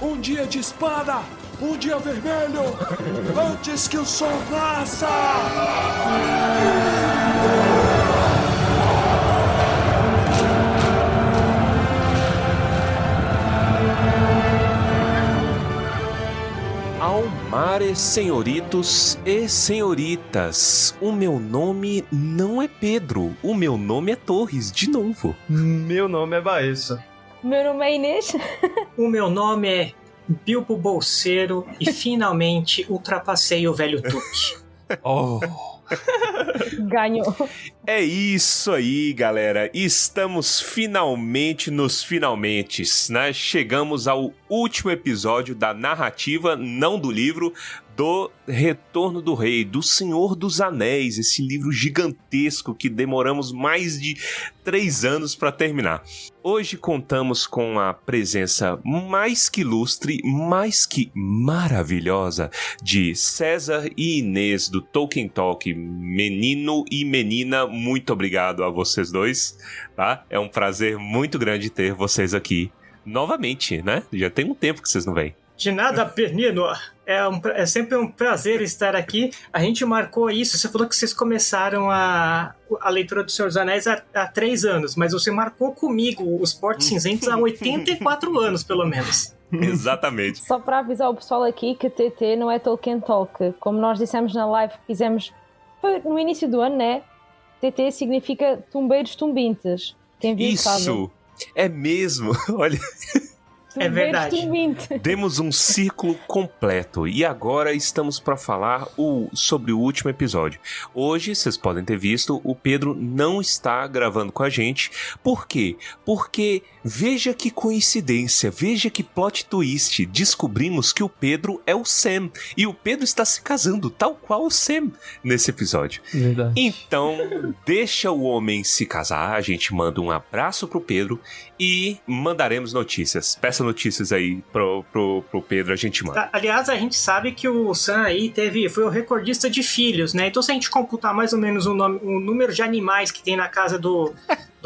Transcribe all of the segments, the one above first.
Um dia de espada, um dia vermelho, antes que o sol nasça! Almares, senhoritos e senhoritas, o meu nome não é Pedro, o meu nome é Torres, de novo. Meu nome é Baessa. Meu nome é Inês. O meu nome é Bilbo Bolseiro e finalmente ultrapassei o velho Tuque. Oh... Ganhou. É isso aí, galera. Estamos finalmente nos finalmentes, né? Chegamos ao último episódio da narrativa, não do livro, do Retorno do Rei, do Senhor dos Anéis, esse livro gigantesco que demoramos mais de 3 anos para terminar. Hoje contamos com a presença mais que ilustre, mais que maravilhosa de César e Inês do Tolkien Talk. Menino e menina, muito obrigado a vocês dois, tá? É um prazer muito grande ter vocês aqui novamente, né? Já tem um tempo que vocês não vêm. De nada, menino. É sempre um prazer estar aqui. A gente marcou isso. Você falou que vocês começaram a leitura do Senhor dos Anéis há 3 anos, mas você marcou comigo os Portos Cinzentos há 84 anos, pelo menos. Exatamente. Só para avisar o pessoal aqui que TT não é Tolkien Talk. Como nós dissemos na live que fizemos no início do ano, né? TT significa Tumbeiros Tumbintes. Quem viu sabe. Isso! É mesmo! Olha... É verdade. Demos um ciclo completo e agora estamos para falar sobre o último episódio. Hoje, vocês podem ter visto, o Pedro não está gravando com a gente. Por quê? Porque veja que coincidência, veja que plot twist. Descobrimos que o Pedro é o Sam e o Pedro está se casando, tal qual o Sam nesse episódio. Verdade. Então, deixa o homem se casar, a gente manda um abraço pro Pedro e mandaremos notícias. Peça notícias aí pro Pedro, a gente manda. Aliás, a gente sabe que o Sam aí foi o recordista de filhos, né? Então, se a gente computar mais ou menos o número de animais que tem na casa do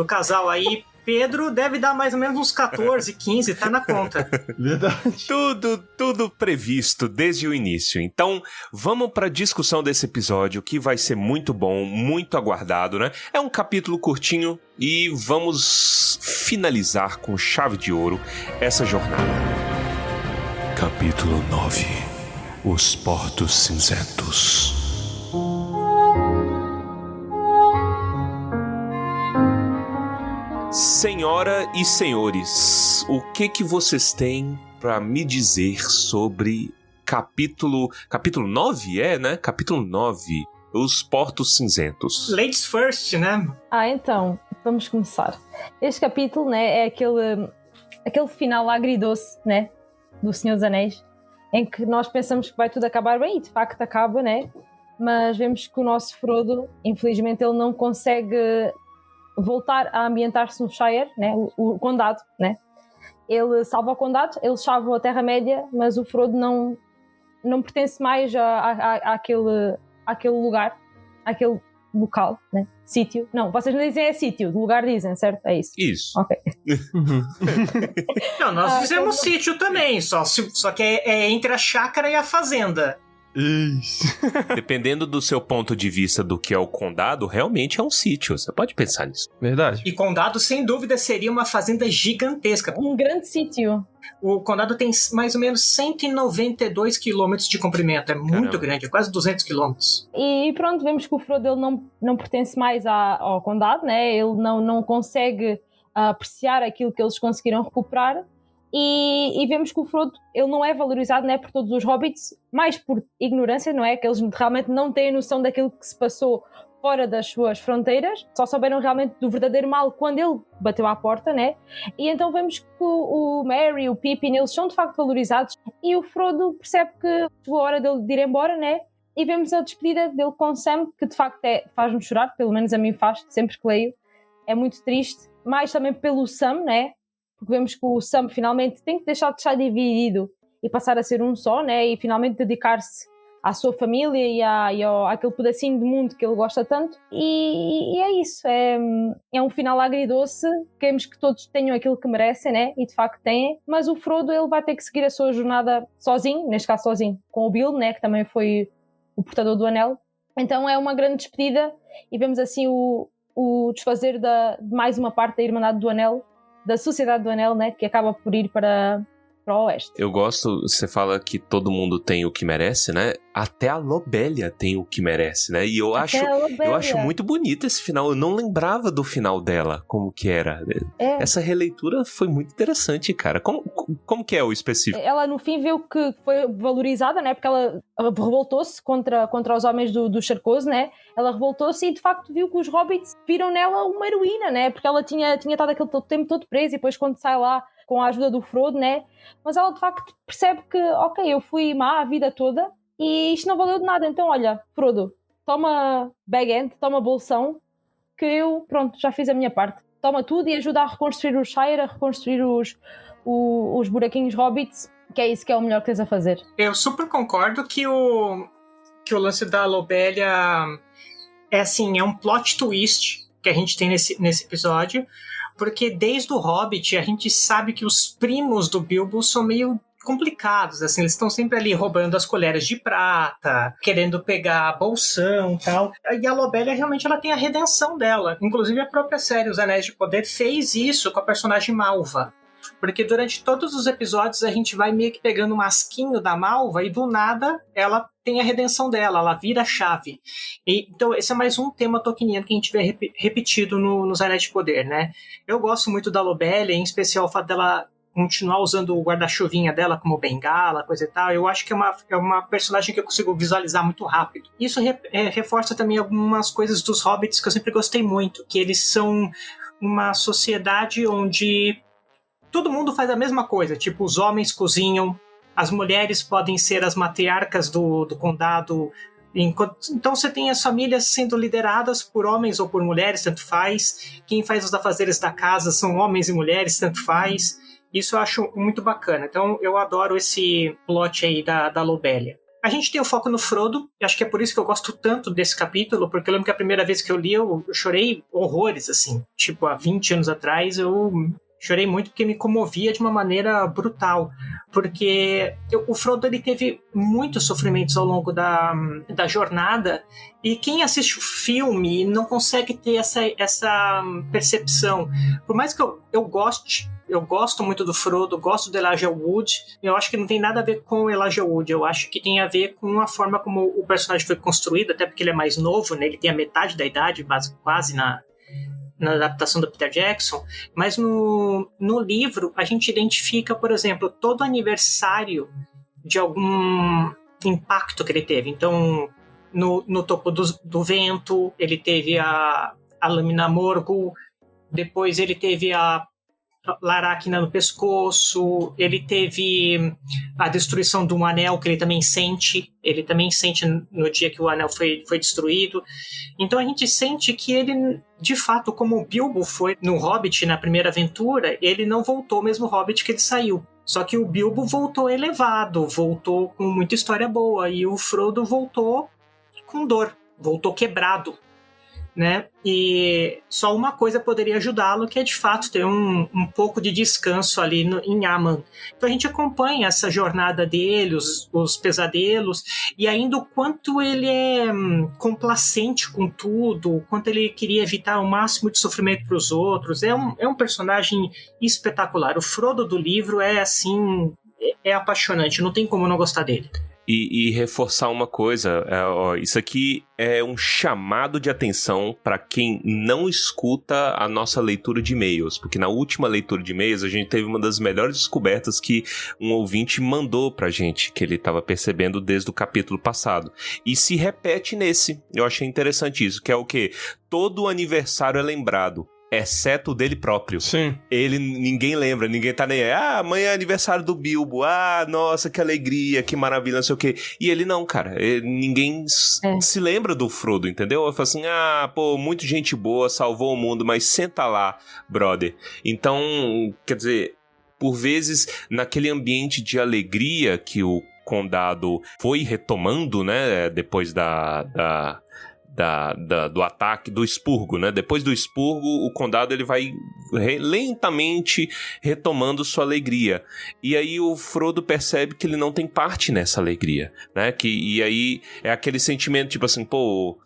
casal aí, Pedro deve dar mais ou menos uns 14, 15, tá na conta. Verdade. Tudo previsto desde o início. Então, vamos para a discussão desse episódio, que vai ser muito bom, muito aguardado, né? É um capítulo curtinho e vamos finalizar com chave de ouro essa jornada. Capítulo 9. Os Portos Cinzentos. Senhora e senhores, o que vocês têm para me dizer sobre capítulo 9, né? Capítulo 9, Os Portos Cinzentos. Ladies first, né? Então, vamos começar. Este capítulo, né, é aquele final agridoce, né, do Senhor dos Anéis, em que nós pensamos que vai tudo acabar bem, e de facto acaba, né? Mas vemos que o nosso Frodo, infelizmente, ele não consegue voltar a ambientar-se no Shire, né? O condado, né? Ele salva o condado, ele salva a Terra-média, mas o Frodo não pertence mais àquele lugar, àquele local, né? Sítio. Não, vocês não dizem é sítio, do lugar dizem, certo? É isso. Isso. Ok. Não, nós fizemos sítio também, só que é entre a chácara e a fazenda. Isso. Dependendo do seu ponto de vista do que é o condado, realmente é um sítio. Você pode pensar nisso. Verdade. E condado, sem dúvida, seria uma fazenda gigantesca. Um grande sítio. O condado tem mais ou menos 192 quilômetros de comprimento. É muito grande, é quase 200 quilômetros. E pronto, vemos que o Frodo ele não pertence mais ao condado, né? Ele não consegue apreciar aquilo que eles conseguiram recuperar. E vemos que o Frodo ele não é valorizado, né, por todos os hobbits, mais por ignorância, não é? Que eles realmente não têm noção daquilo que se passou fora das suas fronteiras, só souberam realmente do verdadeiro mal quando ele bateu à porta, né? E então vemos que o Merry, o Pippin, eles são de facto valorizados e o Frodo percebe que chegou a hora dele de ir embora, né? E vemos a despedida dele com Sam, que de facto faz-me chorar, pelo menos a mim faz, sempre que leio. É muito triste, mais também pelo Sam, né? Porque vemos que o Sam finalmente tem que deixar de estar dividido e passar a ser um só, né? E finalmente dedicar-se à sua família e àquele pedacinho de mundo que ele gosta tanto, e é isso, é um final agridoce. Queremos que todos tenham aquilo que merecem, né? E de facto têm, mas o Frodo ele vai ter que seguir a sua jornada sozinho, neste caso sozinho, com o Bilbo, né? Que também foi o portador do anel. Então é uma grande despedida e vemos assim o desfazer de mais uma parte da Irmandade do Anel, da Sociedade do Anel, né? Que acaba por ir para o Oeste. Eu gosto, você fala que todo mundo tem o que merece, né? Até a Lobelia tem o que merece, né? E eu acho muito bonito esse final. Eu não lembrava do final dela, como que era. Essa releitura foi muito interessante, cara. Como que é o específico? Ela no fim viu que foi valorizada, né? Porque ela revoltou-se contra os homens do Charcoso, né? Ela revoltou-se e de facto viu que os hobbits viram nela uma heroína, né? Porque ela tinha estado aquele tempo todo presa e depois quando sai lá com a ajuda do Frodo, né? Mas ela de facto percebe que, ok, eu fui má a vida toda e isto não valeu de nada. Então, olha, Frodo, toma Bag End, toma bolsão, que eu, pronto, já fiz a minha parte. Toma tudo e ajuda a reconstruir o Shire, a reconstruir os buraquinhos hobbits, que é isso que é o melhor que tens a fazer. Eu super concordo que o lance da Lobelia é assim, é um plot twist que a gente tem nesse episódio, porque desde o Hobbit a gente sabe que os primos do Bilbo são meio complicados, assim, eles estão sempre ali roubando as colheres de prata, querendo pegar a bolsão e tal, e a Lobelia realmente ela tem a redenção dela, inclusive a própria série Os Anéis de Poder fez isso com a personagem Malva, porque durante todos os episódios a gente vai meio que pegando um masquinho da Malva e do nada ela tem a redenção dela, ela vira a chave. Então esse é mais um tema tolkieniano que a gente vê repetido nos Anéis de Poder, né? Eu gosto muito da Lobelia, em especial o fato dela continuar usando o guarda-chuvinha dela como bengala, coisa e tal. Eu acho que é uma personagem que eu consigo visualizar muito rápido. Isso reforça também algumas coisas dos hobbits que eu sempre gostei muito, que eles são uma sociedade onde todo mundo faz a mesma coisa, tipo, os homens cozinham, as mulheres podem ser as matriarcas do condado, então você tem as famílias sendo lideradas por homens ou por mulheres, tanto faz, quem faz os afazeres da casa são homens e mulheres, tanto faz, isso eu acho muito bacana, então eu adoro esse plot aí da Lobelia. A gente tem o foco no Frodo, e acho que é por isso que eu gosto tanto desse capítulo, porque eu lembro que a primeira vez que eu li, eu chorei horrores, assim, tipo, há 20 anos atrás, eu chorei muito porque me comovia de uma maneira brutal, porque o Frodo ele teve muitos sofrimentos ao longo da jornada, e quem assiste o filme não consegue ter essa percepção. Por mais que eu gosto muito do Frodo, gosto do Elijah Wood, eu acho que não tem nada a ver com o Elijah Wood, eu acho que tem a ver com a forma como o personagem foi construído, até porque ele é mais novo, né? Ele tem a metade da idade, quase na adaptação do Peter Jackson, mas no livro a gente identifica, por exemplo, todo aniversário de algum impacto que ele teve. Então, no topo do vento, ele teve a lâmina Morgul, depois ele teve a Laracna no pescoço, ele teve a destruição de um anel que ele também sente no dia que o anel foi destruído. Então a gente sente que ele, de fato, como o Bilbo foi no Hobbit, na primeira aventura, ele não voltou o mesmo Hobbit que ele saiu. Só que o Bilbo voltou elevado, voltou com muita história boa, e o Frodo voltou com dor, voltou quebrado, né? E só uma coisa poderia ajudá-lo, que é de fato ter um pouco de descanso ali em Aman. Então a gente acompanha essa jornada dele, os pesadelos, e ainda o quanto ele é complacente com tudo, o quanto ele queria evitar o máximo de sofrimento para os outros. É um personagem espetacular. O Frodo do livro é assim, é apaixonante, não tem como não gostar dele. E reforçar uma coisa, isso aqui é um chamado de atenção para quem não escuta a nossa leitura de e-mails, porque na última leitura de e-mails a gente teve uma das melhores descobertas que um ouvinte mandou pra gente, que ele estava percebendo desde o capítulo passado, e se repete nesse. Eu achei interessante isso, que é o quê? Todo aniversário é lembrado, exceto o dele próprio. Sim. Ninguém lembra, ninguém tá nem aí. Ah, amanhã é aniversário do Bilbo. Ah, nossa, que alegria, que maravilha, não sei o quê. E ele não, cara. Ninguém se lembra do Frodo, entendeu? Eu falo assim, muito gente boa, salvou o mundo, mas senta lá, brother. Então, quer dizer, por vezes, naquele ambiente de alegria que o condado foi retomando, né, depois do ataque do expurgo, né? Depois do expurgo, o condado ele vai lentamente retomando sua alegria. E aí o Frodo percebe que ele não tem parte nessa alegria, né? E aí é aquele sentimento, tipo assim, pô...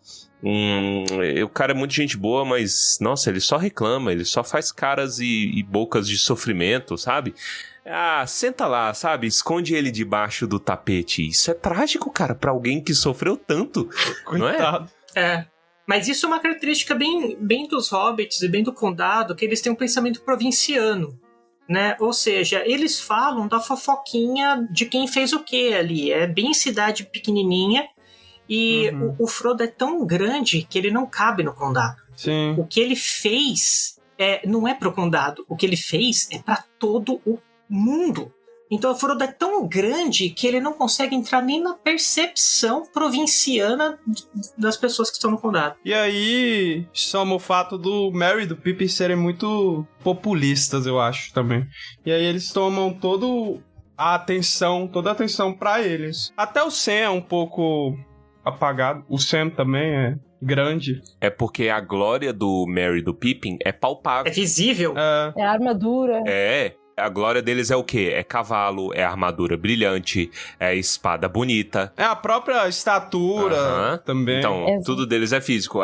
o cara é muito gente boa, mas, nossa, ele só reclama, ele só faz caras e bocas de sofrimento, sabe? Ah, senta lá, sabe? Esconde ele debaixo do tapete. Isso é trágico, cara, pra alguém que sofreu tanto, não é? Coitado. Mas isso é uma característica bem dos hobbits e bem do condado, que eles têm um pensamento provinciano, né? Ou seja, eles falam da fofoquinha de quem fez o quê ali. É bem cidade pequenininha e o Frodo é tão grande que ele não cabe no condado. Sim. O que ele fez não é pro condado, o que ele fez é para todo o mundo. Então o Frodo é tão grande que ele não consegue entrar nem na percepção provinciana das pessoas que estão no condado. E aí, soma o fato do Merry e do Pippin serem muito populistas, eu acho, também. E aí eles tomam toda a atenção pra eles. Até o Sam é um pouco apagado. O Sam também é grande. É porque a glória do Merry e do Pippin é palpável. É visível. É a armadura. A glória deles é o quê? É cavalo, é armadura brilhante, é espada bonita. É a própria estatura também. Então, tudo deles é físico.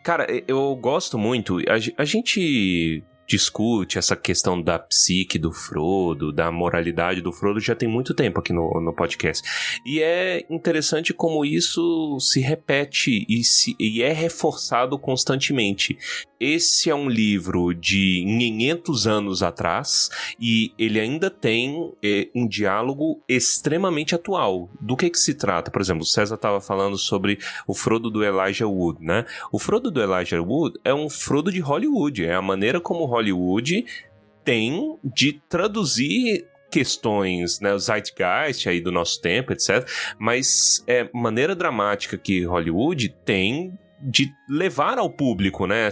Cara, eu gosto muito. A gente discute essa questão da psique do Frodo, da moralidade do Frodo, já tem muito tempo aqui no podcast. E é interessante como isso se repete e é reforçado constantemente. Esse é um livro de 500 anos atrás e ele ainda tem um diálogo extremamente atual. Do que se trata? Por exemplo, o César estava falando sobre o Frodo do Elijah Wood, né? O Frodo do Elijah Wood é um Frodo de Hollywood, é a maneira como Hollywood tem de traduzir questões, né, o zeitgeist aí do nosso tempo, etc. Mas é maneira dramática que Hollywood tem de levar ao público, né,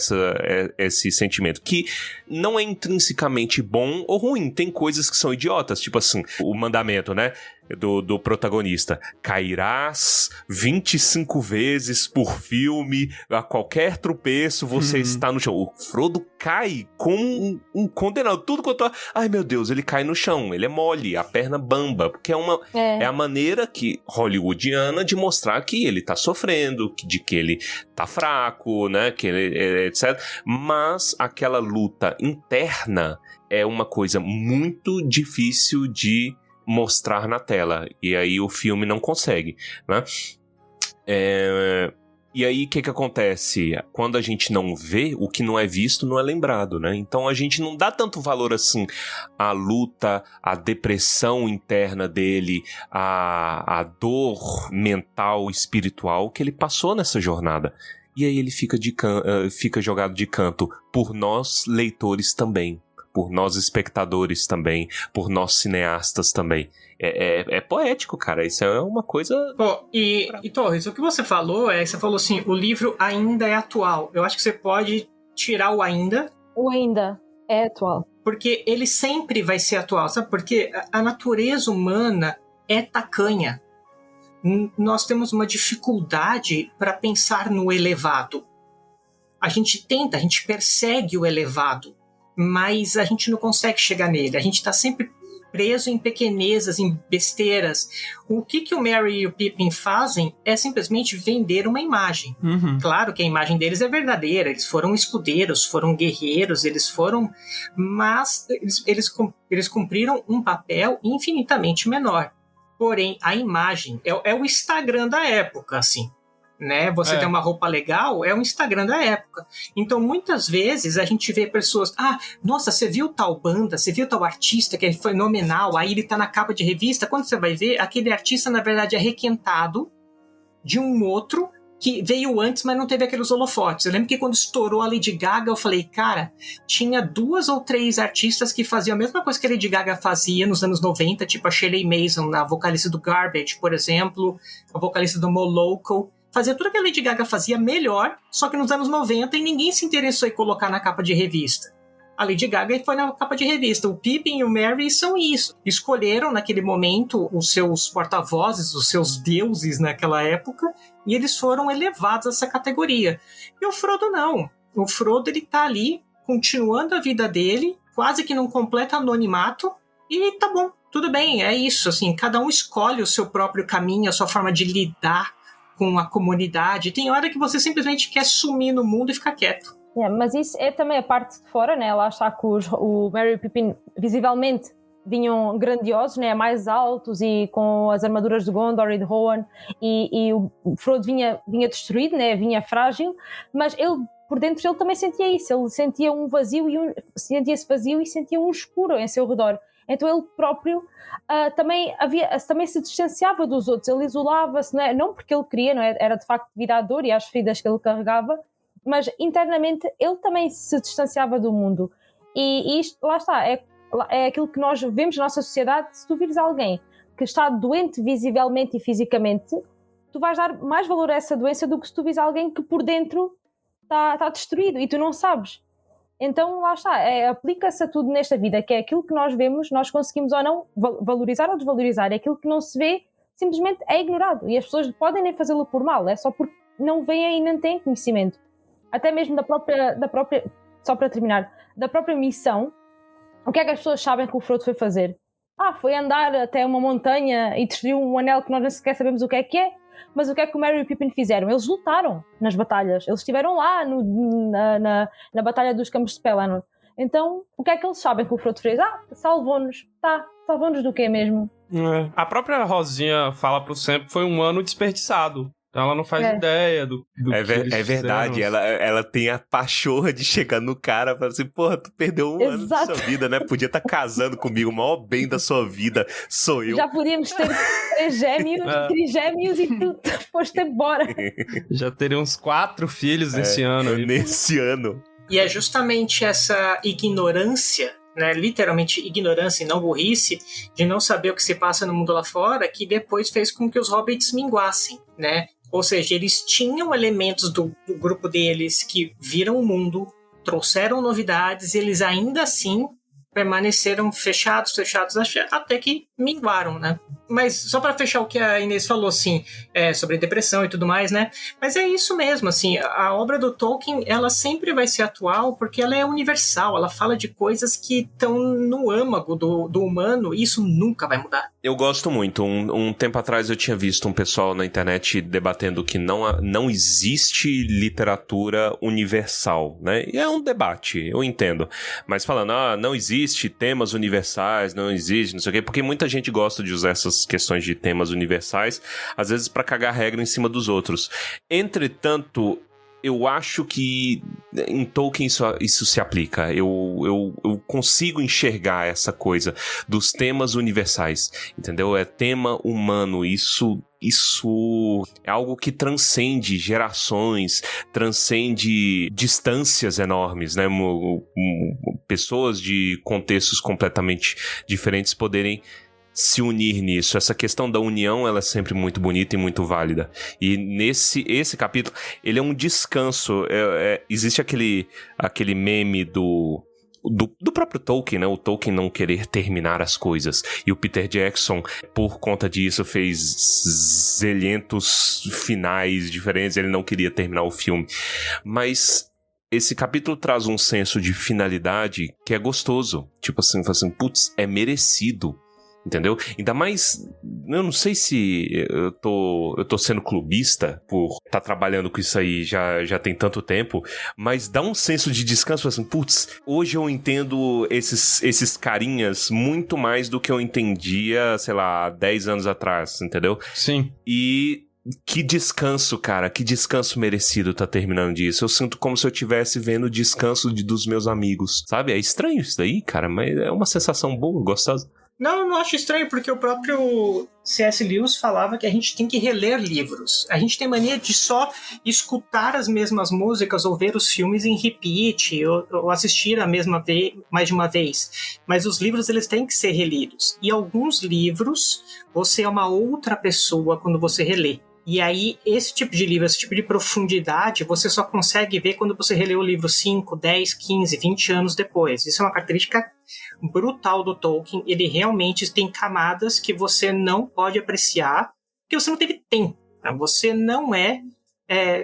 esse sentimento, que não é intrinsecamente bom ou ruim, tem coisas que são idiotas, tipo assim, o mandamento, né, do protagonista, cairás 25 vezes por filme, a qualquer tropeço você está no chão. O Frodo cai como um condenado, tudo quanto... Ai meu Deus, ele cai no chão, ele é mole, a perna bamba, porque é a maneira que hollywoodiana de mostrar que ele tá sofrendo, de que ele tá fraco, né, que ele, etc. Mas aquela luta interna é uma coisa muito difícil de mostrar na tela, e aí o filme não consegue, né? E aí o que acontece? Quando a gente não vê, o que não é visto não é lembrado, né? Então a gente não dá tanto valor assim à luta, à depressão interna dele, à dor mental, espiritual que ele passou nessa jornada. E aí ele fica jogado de canto por nós leitores também, por nós espectadores também, por nós cineastas também. É poético, cara. Isso é uma coisa... E Torres, o que você falou você falou assim, o livro ainda é atual. Eu acho que você pode tirar o ainda. O ainda é atual. Porque ele sempre vai ser atual, sabe? Porque a natureza humana é tacanha. Nós temos uma dificuldade para pensar no elevado. A gente tenta, a gente persegue o elevado, mas a gente não consegue chegar nele. A gente está sempre preso em pequenezas, em besteiras. O que o Merry e o Pippin fazem é simplesmente vender uma imagem. Claro que a imagem deles é verdadeira, eles foram escudeiros, foram guerreiros, mas eles cumpriram um papel infinitamente menor. Porém, a imagem é o Instagram da época, assim. Né? Você tem uma roupa legal, é o Instagram da época. Então, muitas vezes, a gente vê pessoas... nossa, você viu tal banda, você viu tal artista que é fenomenal, aí ele tá na capa de revista. Quando você vai ver, aquele artista, na verdade, é requentado de um outro que veio antes, mas não teve aqueles holofotes. Eu lembro que quando estourou a Lady Gaga, eu falei, cara, tinha 2 ou 3 artistas que faziam a mesma coisa que a Lady Gaga fazia nos anos 90, tipo a Shirley Mason, a vocalista do Garbage, por exemplo, a vocalista do Moloko. Fazia tudo que a Lady Gaga fazia melhor, só que nos anos 90 e ninguém se interessou em colocar na capa de revista. a Lady Gaga foi na capa de revista. O Pippin e o Merry são isso. Escolheram naquele momento os seus porta-vozes, os seus deuses naquela época, e eles foram elevados a essa categoria. E o Frodo não. O Frodo, ele tá ali, continuando a vida dele, quase que num completo anonimato, e tá bom, tudo bem, é isso, assim, cada um escolhe o seu próprio caminho, a sua forma de lidar com a comunidade. Tem hora que você simplesmente quer sumir no mundo e ficar quieto. Mas isso é também a parte de fora, né? Lá está que o Merry e o Pippin visivelmente vinham grandiosos, né? Mais altos e com as armaduras de Gondor e de Rohan, e o Frodo vinha destruído, né? Vinha frágil, mas ele, por dentro, ele também sentia isso. Ele sentia um vazio sentia esse vazio e sentia um escuro em seu redor. Então ele próprio também se distanciava dos outros, ele isolava-se, não porque ele queria, não é? Era de facto devido à dor e às feridas que ele carregava, mas internamente ele também se distanciava do mundo. E isto, lá está, é aquilo que nós vemos na nossa sociedade. Se tu vires alguém que está doente visivelmente e fisicamente, tu vais dar mais valor a essa doença do que se tu vires alguém que por dentro está destruído e tu não sabes. Então, lá está, aplica-se a tudo nesta vida, que é aquilo que nós vemos, nós conseguimos ou não valorizar ou desvalorizar. É aquilo que não se vê, simplesmente é ignorado. E as pessoas podem nem fazê-lo por mal, é só porque não veem e não têm conhecimento. Até mesmo da própria, só para terminar, da própria missão. O que é que as pessoas sabem que o Frodo foi fazer? Foi andar até uma montanha e destruir um anel que nós nem sequer sabemos o que é. Mas o que é que o Merry e o Pippin fizeram? Eles lutaram nas batalhas. Eles estiveram lá na Batalha dos Campos de Pelennor. Então, o que é que eles sabem que o Frodo fez? Salvou-nos. Salvou-nos do quê mesmo? A própria Rosinha fala pro Sam que foi um ano desperdiçado. Ela não faz ideia do que eles verdade, fizeram. ela tem a pachorra de chegar no cara e falar assim, porra, tu perdeu um ano da sua vida, né? Podia estar casando comigo, o maior bem da sua vida sou eu. Já podíamos ter trigêmeos e tu foste embora. Já teria uns 4 filhos nesse ano. Nesse ano. E é justamente essa ignorância, né, literalmente ignorância e não burrice, de não saber o que se passa no mundo lá fora, que depois fez com que os hobbits minguassem, né? Ou seja, eles tinham elementos do grupo deles que viram o mundo, trouxeram novidades, e eles ainda assim permaneceram fechados, até que minguaram, né? Mas só para fechar o que a Inês falou, assim, sobre depressão e tudo mais, né? Mas é isso mesmo, assim, a obra do Tolkien, ela sempre vai ser atual porque ela é universal, ela fala de coisas que estão no âmago do humano, e isso nunca vai mudar. Eu gosto muito. Um tempo atrás eu tinha visto um pessoal na internet debatendo que não existe literatura universal, né? E é um debate, eu entendo. Mas falando, não existe temas universais, não existe, não sei o quê, porque muita gente gosta de usar essas questões de temas universais, às vezes pra cagar regra em cima dos outros. Entretanto, eu acho que em Tolkien isso se aplica. Eu consigo enxergar essa coisa dos temas universais, entendeu? É tema humano, isso é algo que transcende gerações, transcende distâncias enormes, né? Pessoas de contextos completamente diferentes poderem se unir nisso. Essa questão da união, ela é sempre muito bonita e muito válida. E esse capítulo, ele é um descanso. Existe aquele meme do próprio Tolkien, né? O Tolkien não querer terminar as coisas. E o Peter Jackson, por conta disso, fez zelhentos finais diferentes. Ele não queria terminar o filme. Mas esse capítulo traz um senso de finalidade que é gostoso. Tipo assim, putz, é merecido. Entendeu? Ainda mais, eu não sei se eu tô sendo clubista por estar trabalhando com isso aí já tem tanto tempo, mas dá um senso de descanso, assim, putz, hoje eu entendo esses carinhas muito mais do que eu entendia, sei lá, 10 anos atrás, entendeu? Sim. E que descanso, cara, que descanso merecido tá terminando disso. Eu sinto como se eu estivesse vendo o descanso dos meus amigos, sabe? É estranho isso daí, cara, mas é uma sensação boa, gostosa. Não, eu não acho estranho, porque o próprio C.S. Lewis falava que a gente tem que reler livros. A gente tem mania de só escutar as mesmas músicas ou ver os filmes em repeat, ou assistir a mesma vez, mais de uma vez. Mas os livros, eles têm que ser relidos. E alguns livros, você é uma outra pessoa quando você relê. E aí, esse tipo de livro, esse tipo de profundidade, você só consegue ver quando você relê o livro 5, 10, 15, 20 anos depois. Isso é uma característica brutal do Tolkien. Ele realmente tem camadas que você não pode apreciar, porque você não teve tempo. Né? Você não é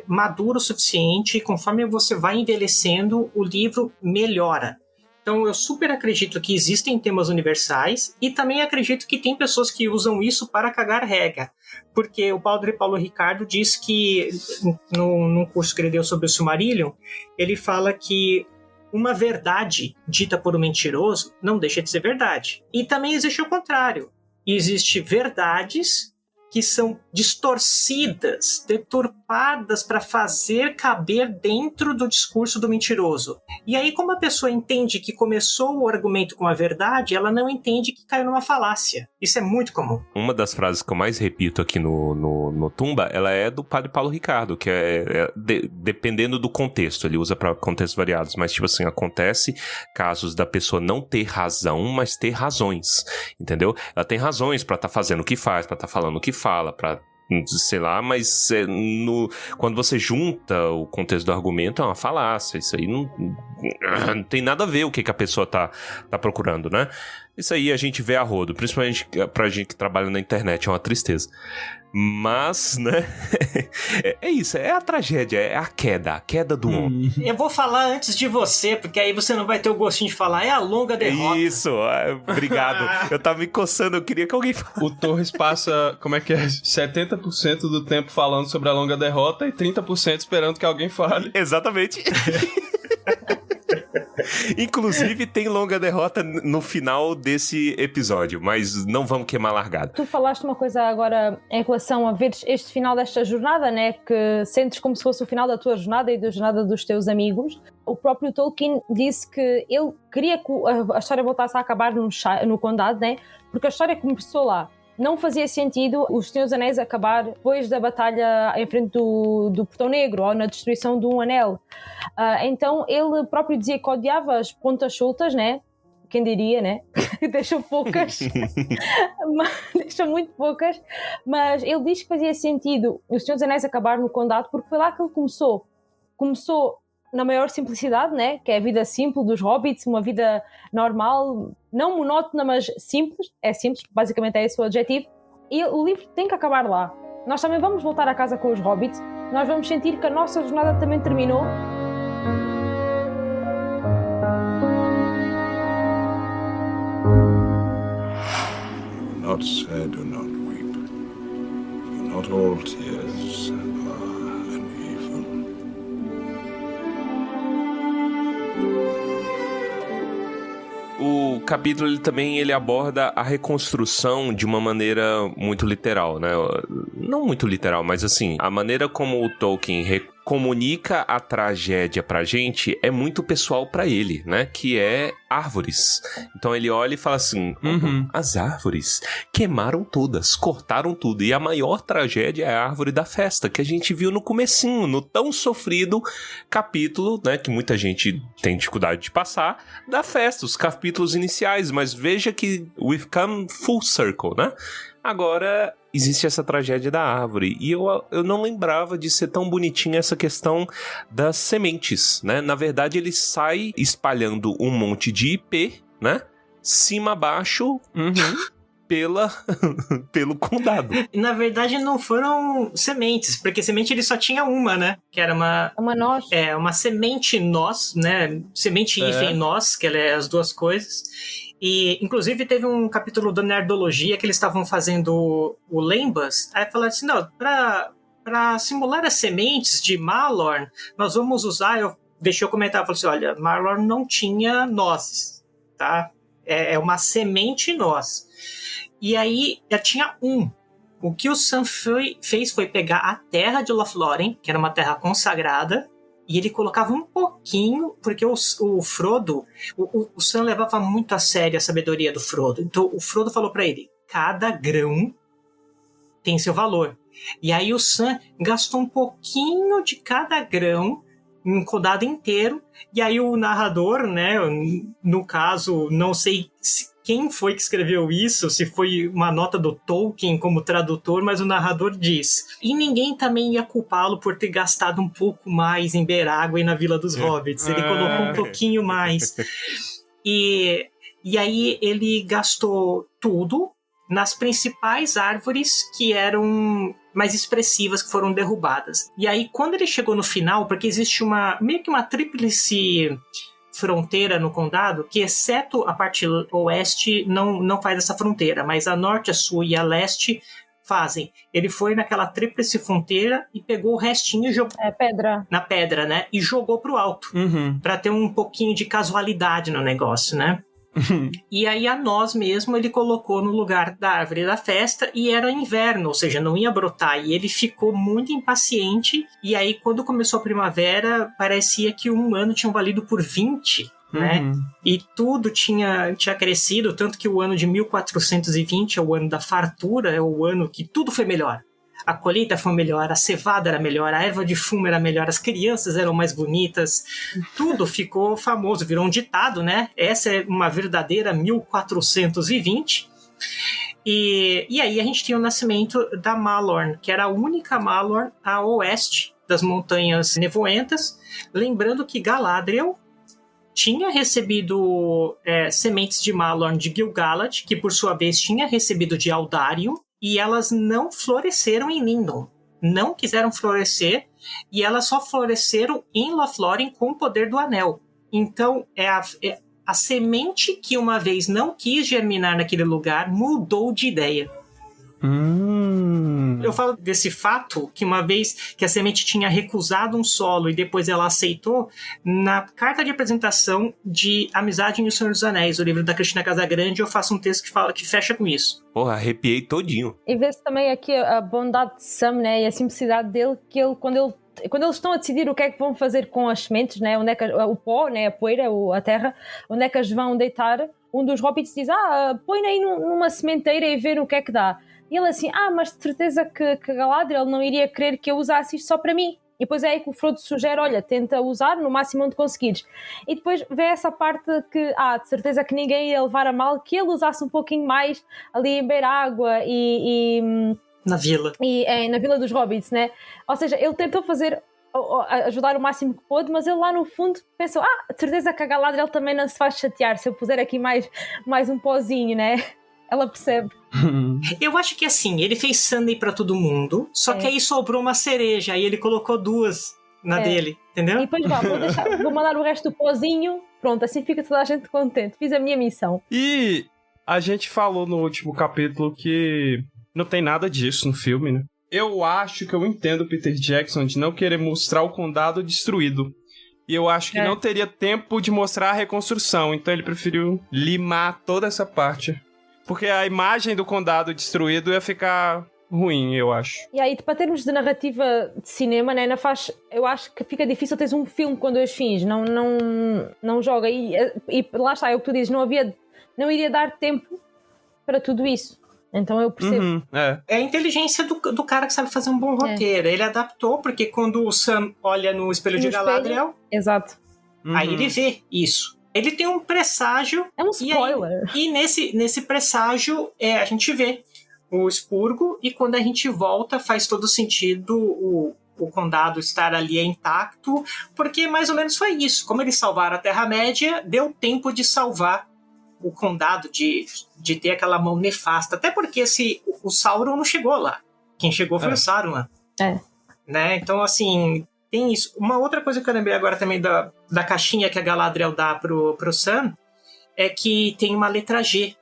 maduro o suficiente, e conforme você vai envelhecendo, o livro melhora. Então eu super acredito que existem temas universais e também acredito que tem pessoas que usam isso para cagar regra. Porque o padre Paulo Ricardo diz que, num curso que ele deu sobre o Silmarillion, ele fala que uma verdade dita por um mentiroso não deixa de ser verdade. E também existe o contrário. Existem verdades que são distorcidas, deturpadas para fazer caber dentro do discurso do mentiroso. E aí, como a pessoa entende que começou o argumento com a verdade, ela não entende que caiu numa falácia. Isso é muito comum. Uma das frases que eu mais repito aqui no Tumba, ela é do padre Paulo Ricardo, que dependendo do contexto, ele usa para contextos variados, mas tipo assim, acontece casos da pessoa não ter razão, mas ter razões, entendeu? Ela tem razões para estar fazendo o que faz, para estar falando o que fala, pra, sei lá, mas quando você junta o contexto do argumento, é uma falácia. Isso aí não tem nada a ver o que a pessoa tá procurando, né? Isso aí a gente vê a rodo, principalmente pra gente que trabalha na internet, é uma tristeza. Mas, né, é isso, é a tragédia, é a queda do homem. Eu vou falar antes de você, porque aí você não vai ter o gostinho de falar, é a longa derrota. Isso, obrigado. Eu tava me coçando, eu queria que alguém falasse. O Torres passa, 70% do tempo falando sobre a longa derrota e 30% esperando que alguém fale. Exatamente. Inclusive tem longa derrota no final desse episódio, mas não vamos queimar largada. Tu falaste uma coisa agora em relação a ver este final desta jornada, né? Que sentes como se fosse o final da tua jornada e da jornada dos teus amigos. O próprio Tolkien disse que ele queria que a história voltasse a acabar no Condado, né? Porque a história começou lá. Não fazia sentido os Senhores Anéis acabar depois da batalha em frente do Portão Negro ou na destruição de um anel. Então ele próprio dizia que odiava as pontas soltas, né? Quem diria, né? Deixou poucas. Deixou muito poucas. Mas ele diz que fazia sentido os Senhores Anéis acabar no Condado porque foi lá que ele começou. Começou na maior simplicidade, né? Que é a vida simples dos hobbits, uma vida normal, não monótona, mas simples. É simples, basicamente é esse o adjetivo. E o livro tem que acabar lá. Nós também vamos voltar a casa com os hobbits. Nós vamos sentir que a nossa jornada também terminou. Do not say, do not weep, for not all tears are an evil. O capítulo ele aborda a reconstrução de uma maneira muito literal, né? Não muito literal, mas assim, a maneira como o Tolkien comunica a tragédia pra gente é muito pessoal pra ele, né? Que é árvores. Então ele olha e fala assim, as árvores queimaram todas, cortaram tudo. E a maior tragédia é a árvore da festa, que a gente viu no comecinho, no tão sofrido capítulo, né? Que muita gente tem dificuldade de passar, da festa, os capítulos iniciais. Mas veja que we've come full circle, né? Agora, existe essa tragédia da árvore. E eu não lembrava de ser tão bonitinha essa questão das sementes, né? Na verdade, ele sai espalhando um monte de IP, né? Cima a baixo, pelo condado. Na verdade, não foram sementes, porque semente ele só tinha uma, né? Que era uma noz. Uma semente noz, né? Semente hífen noz, que ela é as duas coisas. E, inclusive, teve um capítulo da Nerdologia que eles estavam fazendo o Lembas. Aí falaram assim, não, para simular as sementes de Malorn, nós vamos usar... Deixei eu comentar, falei assim, olha, Malorn não tinha nozes, tá? É uma semente noz. E aí, já tinha um. O que o Sam fez foi pegar a terra de Lothlórien, que era uma terra consagrada, e ele colocava um pouquinho, porque o Frodo, o Sam levava muito a sério a sabedoria do Frodo. Então o Frodo falou pra ele, cada grão tem seu valor. E aí o Sam gastou um pouquinho de cada grão em um condado inteiro. E aí o narrador, né, no caso, não sei quem foi que escreveu isso, se foi uma nota do Tolkien como tradutor, mas o narrador diz. E ninguém também ia culpá-lo por ter gastado um pouco mais em Berágua e na Vila dos Hobbits. Ele colocou um pouquinho mais. E aí ele gastou tudo nas principais árvores que eram mais expressivas, que foram derrubadas. E aí, quando ele chegou no final, porque existe meio que uma tríplice fronteira no condado, que exceto a parte oeste não faz essa fronteira, mas a norte, a sul e a leste fazem. Ele foi naquela tríplice fronteira e pegou o restinho e jogou na pedra, né? E jogou pro alto, pra ter um pouquinho de casualidade no negócio, né? E aí a noz mesmo ele colocou no lugar da árvore da festa e era inverno, ou seja, não ia brotar, e ele ficou muito impaciente. E aí quando começou a primavera parecia que um ano tinha valido por 20, né? E tudo tinha crescido, tanto que o ano de 1420 é o ano da fartura, é o ano que tudo foi melhor. A colheita foi melhor, a cevada era melhor, a erva de fumo era melhor, as crianças eram mais bonitas, tudo ficou famoso, virou um ditado, né? Essa é uma verdadeira 1420. E aí a gente tinha o nascimento da Malorn, que era a única Malorn a oeste das Montanhas Nevoentas. Lembrando que Galadriel tinha recebido sementes de Malorn de Gil-galad, que por sua vez tinha recebido de Aldarion, e elas não floresceram em Lindon. Não quiseram florescer, e elas só floresceram em Lothlórien com o poder do Anel. Então, a semente que uma vez não quis germinar naquele lugar mudou de ideia. Eu falo desse fato que uma vez que a semente tinha recusado um solo e depois ela aceitou, na carta de apresentação de Amizade e o Senhor dos Anéis, o livro da Cristina Casagrande, eu faço um texto que fecha com isso. Porra, arrepiei todinho. E vê-se também aqui a bondade de Sam, né, e a simplicidade dele, que quando eles estão a decidir o que é que vão fazer com as sementes, né, onde é que, o pó, né, a poeira, a terra, onde é que as vão deitar, um dos hobbits diz, põe aí numa sementeira e ver o que é que dá. E ele assim, mas de certeza que Galadriel não iria querer que eu usasse isto só para mim. E depois é aí que o Frodo sugere, olha, tenta usar no máximo onde conseguires. E depois vê essa parte que, de certeza que ninguém ia levar a mal, que ele usasse um pouquinho mais ali em Berágua e na vila. E na Vila dos Hobbits, né? Ou seja, ele tentou ajudar o máximo que pôde, mas ele lá no fundo pensou, de certeza que a Galadriel também não se vai chatear se eu puser aqui mais um pozinho, né? Ela percebe. Eu acho que assim, ele fez sundae pra todo mundo, só que aí sobrou uma cereja, aí ele colocou 2 na dele, entendeu? E depois vou mandar o resto do pozinho, pronto, assim fica toda a gente contente, fiz a minha missão. E a gente falou no último capítulo que não tem nada disso no filme, né? Eu acho que eu entendo o Peter Jackson de não querer mostrar o condado destruído. E eu acho que não teria tempo de mostrar a reconstrução, então ele preferiu limar toda essa parte. Porque a imagem do condado destruído ia ficar ruim, eu acho. E aí, para termos de narrativa de cinema, né, eu acho que fica difícil teres um filme com 2 fins. Não joga. E lá está, é o que tu dizes, não iria dar tempo para tudo isso. Então eu percebo. É a inteligência do cara que sabe fazer um bom roteiro. Ele adaptou, porque quando o Sam olha no espelho de Galadriel... Exato. Aí ele vê isso. Ele tem um presságio. É um spoiler. E nesse presságio a gente vê o expurgo, e quando a gente volta faz todo sentido o condado estar ali intacto, porque mais ou menos foi isso. Como eles salvaram a Terra-média, deu tempo de salvar o condado, de ter aquela mão nefasta. Até porque o Sauron não chegou lá. Quem chegou foi o Saruman. Né? Então, assim... Tem isso. Uma outra coisa que eu lembrei agora também da caixinha que a Galadriel dá pro Sam é que tem uma letra G.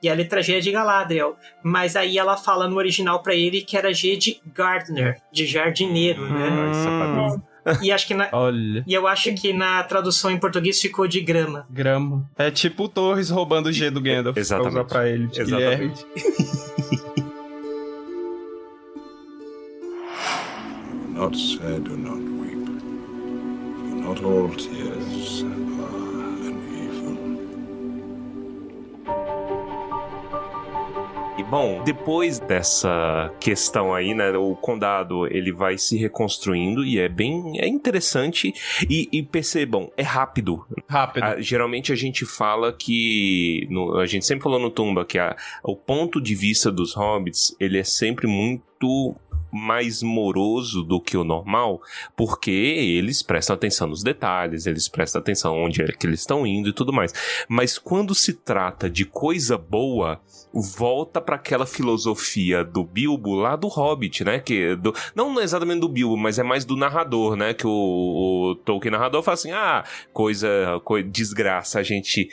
E a letra G é de Galadriel. Mas aí ela fala no original pra ele que era G de Gardener, de jardineiro, né? E acho que Olha. E eu acho que na tradução em português ficou de grama. Grama. É tipo o Torres roubando o G do Gandalf. Exatamente. Pra usar pra ele. Exatamente. Not say, do not weep, for not all tears are an evil. E bom, depois dessa questão aí, né, o condado, ele vai se reconstruindo e é interessante e percebam, é rápido. Rápido. Geralmente a gente fala que, a gente sempre falou no Tumba que o ponto de vista dos hobbits, ele é sempre muito mais moroso do que o normal, porque eles prestam atenção nos detalhes, eles prestam atenção onde é que eles estão indo e tudo mais. Mas quando se trata de coisa boa, volta para aquela filosofia do Bilbo lá do Hobbit, né? Não exatamente do Bilbo, mas é mais do narrador, né? Que o Tolkien narrador fala assim, desgraça, a gente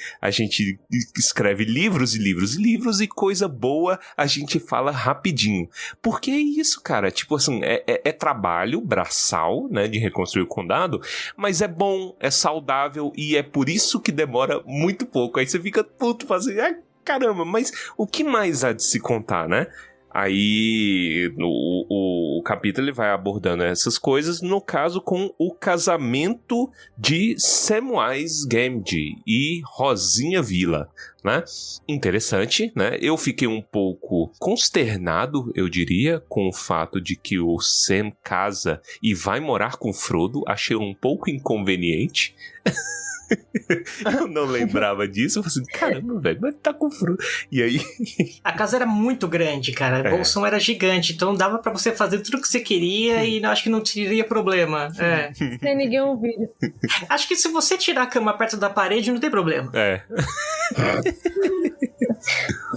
escreve livros e livros e livros e coisa boa a gente fala rapidinho. Porque é isso, cara. Tipo assim, é trabalho braçal, né, de reconstruir o condado, mas é bom, é saudável e é por isso que demora muito pouco. Aí você fica puto, fazendo, caramba, mas o que mais há de se contar, né? Aí o capítulo ele vai abordando essas coisas, no caso com o casamento de Samwise Gamgee e Rosinha Vila, né? Interessante, né? Eu fiquei um pouco consternado, eu diria, com o fato de que o Sam casa e vai morar com Frodo. Achei um pouco inconveniente. Eu não lembrava disso. Eu falei assim, caramba, velho, mas tá com Frodo. E aí... A casa era muito grande, cara. A bolsão era gigante, então dava pra você fazer tudo que você queria e acho que não teria problema. Sem ninguém ouvir. Acho que se você tirar a cama perto da parede, não tem problema. É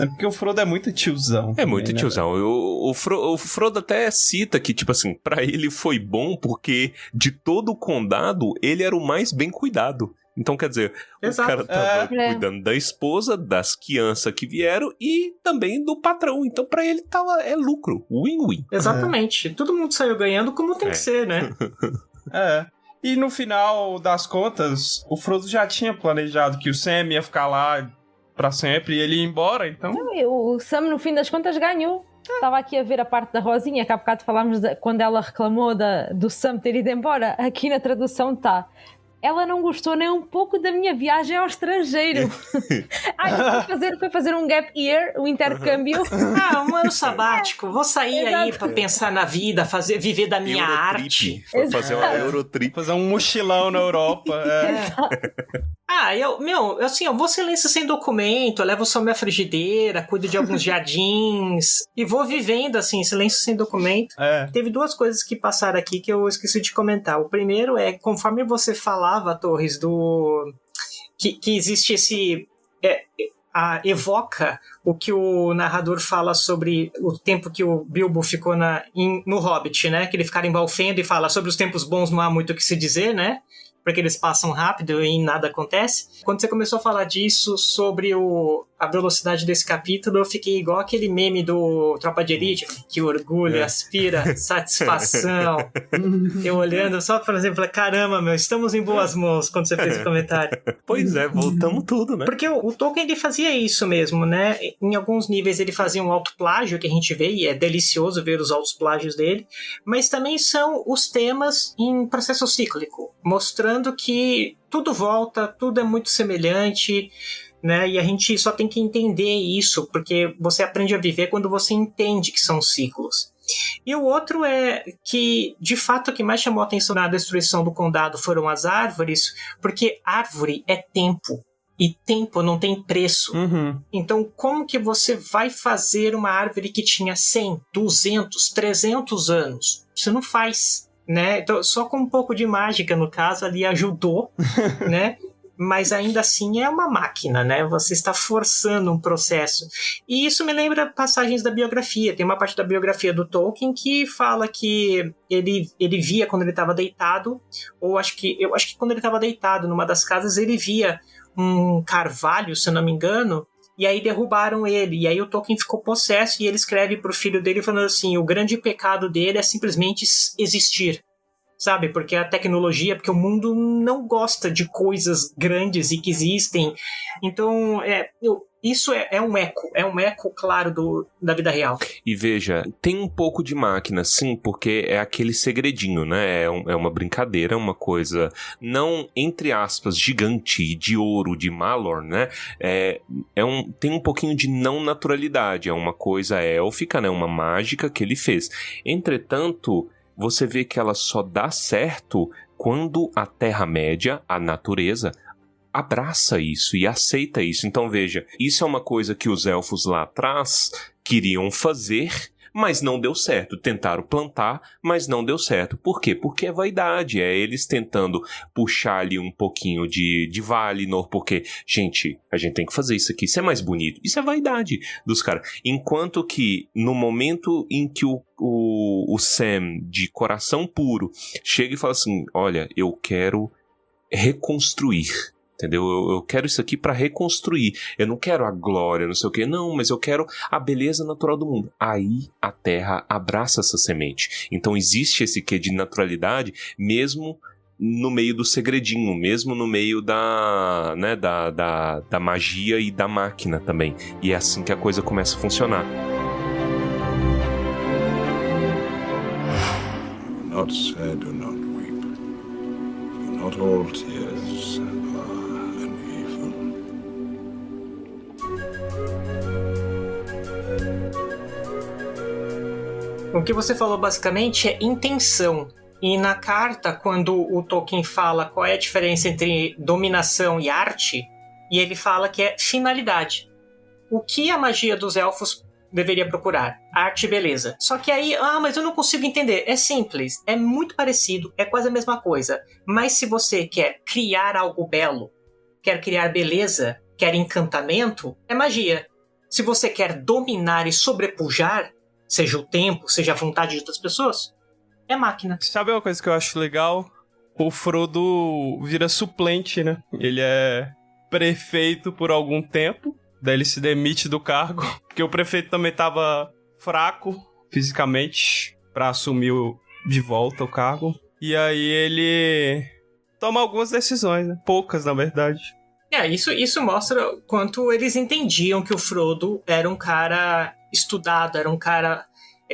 porque o Frodo é muito tiozão. É muito também, tiozão. Né? O Frodo até cita que, tipo assim, pra ele foi bom porque de todo o condado, ele era o mais bem cuidado. Então, quer dizer, Exato. O cara tava cuidando da esposa, das crianças que vieram e também do patrão. Então, pra ele é lucro, win-win. Exatamente. Todo mundo saiu ganhando como tem que ser, né? E no final das contas, o Frodo já tinha planejado que o Sam ia ficar lá pra sempre e ele ia embora, então... O Sam, no fim das contas, ganhou. Estava aqui a ver a parte da Rosinha, que há bocado falámos quando ela reclamou do Sam ter ido embora. Aqui na tradução está... Ela não gostou nem um pouco da minha viagem ao estrangeiro. Foi fazer um gap year, um intercâmbio. Um ano sabático. Vou sair aí pra pensar na vida, viver da minha arte. Foi fazer uma Eurotrip. Fazer um mochilão na Europa. Eu vou silêncio sem documento, eu levo só minha frigideira, cuido de alguns jardins e vou vivendo assim, silêncio sem documento. Teve duas coisas que passaram aqui que eu esqueci de comentar. O primeiro é, conforme você falava, Torres, que existe esse... evoca o que o narrador fala sobre o tempo que o Bilbo ficou no Hobbit, né? Que ele fica embalfendo e fala sobre os tempos bons, não há muito o que se dizer, né? Porque eles passam rápido e nada acontece. Quando você começou a falar disso, sobre a velocidade desse capítulo, eu fiquei igual aquele meme do Tropa de Elite, que orgulho, aspira, satisfação. Eu olhando só, por exemplo, caramba, estamos em boas mãos, quando você fez o comentário. Pois é, voltamos tudo, né? Porque o Tolkien, ele fazia isso mesmo, né? Em alguns níveis ele fazia um autoplágio, que a gente vê, e é delicioso ver os autoplágios dele, mas também são os temas em processo cíclico, mostrando que tudo volta, tudo é muito semelhante, né? E a gente só tem que entender isso, porque você aprende a viver quando você entende que são ciclos. E o outro é que, de fato, o que mais chamou a atenção na destruição do condado foram as árvores, porque árvore é tempo. E tempo não tem preço. Então, como que você vai fazer uma árvore que tinha 100, 200, 300 anos? Você não faz, né? Então, só com um pouco de mágica, no caso, ali ajudou, né? Mas ainda assim é uma máquina, né? Você está forçando um processo. E isso me lembra passagens da biografia. Tem uma parte da biografia do Tolkien que fala que ele via quando ele estava deitado, ou eu acho que quando ele estava deitado numa das casas, ele via um carvalho, se eu não me engano, e aí derrubaram ele. E aí o Tolkien ficou possesso e ele escreve pro filho dele falando assim, o grande pecado dele é simplesmente existir. sabe? Porque a tecnologia, porque o mundo não gosta de coisas grandes e que existem. Então, isso é um eco claro da vida real. E veja, tem um pouco de máquina, sim, porque é aquele segredinho, né? É uma brincadeira, uma coisa não, entre aspas, gigante, de ouro, de Malor, né? Tem um pouquinho de não naturalidade, é uma coisa élfica, né? Uma mágica que ele fez. Entretanto, você vê que ela só dá certo quando a Terra-média, a natureza, abraça isso e aceita isso. Então veja, isso é uma coisa que os elfos lá atrás queriam fazer, mas não deu certo. Tentaram plantar, mas não deu certo. Por quê? Porque é vaidade, é eles tentando puxar ali um pouquinho de Valinor, porque, gente, a gente tem que fazer isso aqui, isso é mais bonito. Isso é vaidade dos caras. Enquanto que no momento em que o Sam, de coração puro, chega e fala assim, olha, eu quero reconstruir. Entendeu? Eu quero isso aqui pra reconstruir. Eu não quero a glória, não sei o quê. Não, mas eu quero a beleza natural do mundo. Aí a Terra abraça essa semente. Então existe esse quê de naturalidade, mesmo no meio do segredinho, mesmo no meio da magia e da máquina também. E é assim que a coisa começa a funcionar. Not sad, do not weep. For not all tears are an evil. O que você falou basicamente é intenção. E na carta, quando o Tolkien fala qual é a diferença entre dominação e arte, e ele fala que é finalidade. O que a magia dos elfos deveria procurar? Arte e beleza. Só que aí, mas eu não consigo entender. É simples, é muito parecido, é quase a mesma coisa. Mas se você quer criar algo belo, quer criar beleza, quer encantamento, é magia. Se você quer dominar e sobrepujar, seja o tempo, seja a vontade de outras pessoas, é máquina. Sabe uma coisa que eu acho legal? O Frodo vira suplente, né? Ele é prefeito por algum tempo, daí ele se demite do cargo, porque o prefeito também tava fraco fisicamente pra assumir de volta o cargo. E aí ele toma algumas decisões, né? Poucas, na verdade. Isso mostra quanto eles entendiam que o Frodo era um cara estudado, era um cara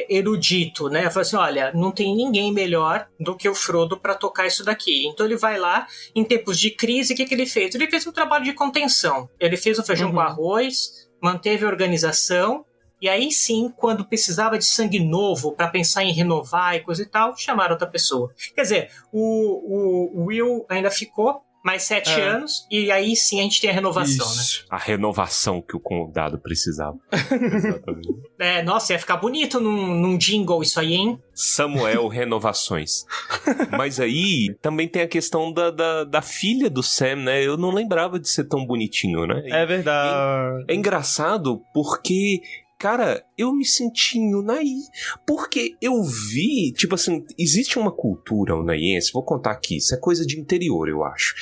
erudito, né? Falou assim, olha, não tem ninguém melhor do que o Frodo para tocar isso daqui. Então ele vai lá, em tempos de crise, o que ele fez? Ele fez um trabalho de contenção. Ele fez o feijão com arroz, manteve a organização, e aí sim, quando precisava de sangue novo para pensar em renovar e coisa e tal, chamaram outra pessoa. Quer dizer, o Will ainda ficou mais 7 anos, e aí sim a gente tem a renovação, Isso. né? A renovação que o condado precisava. Exatamente. Nossa, ia ficar bonito num jingle isso aí, hein? Samuel Renovações. Mas aí também tem a questão da filha do Sam, né? Eu não lembrava de ser tão bonitinho, né? É verdade. É engraçado porque, cara, eu me senti em Unai, porque eu vi, tipo assim, existe uma cultura unaiense, vou contar aqui, isso é coisa de interior, eu acho,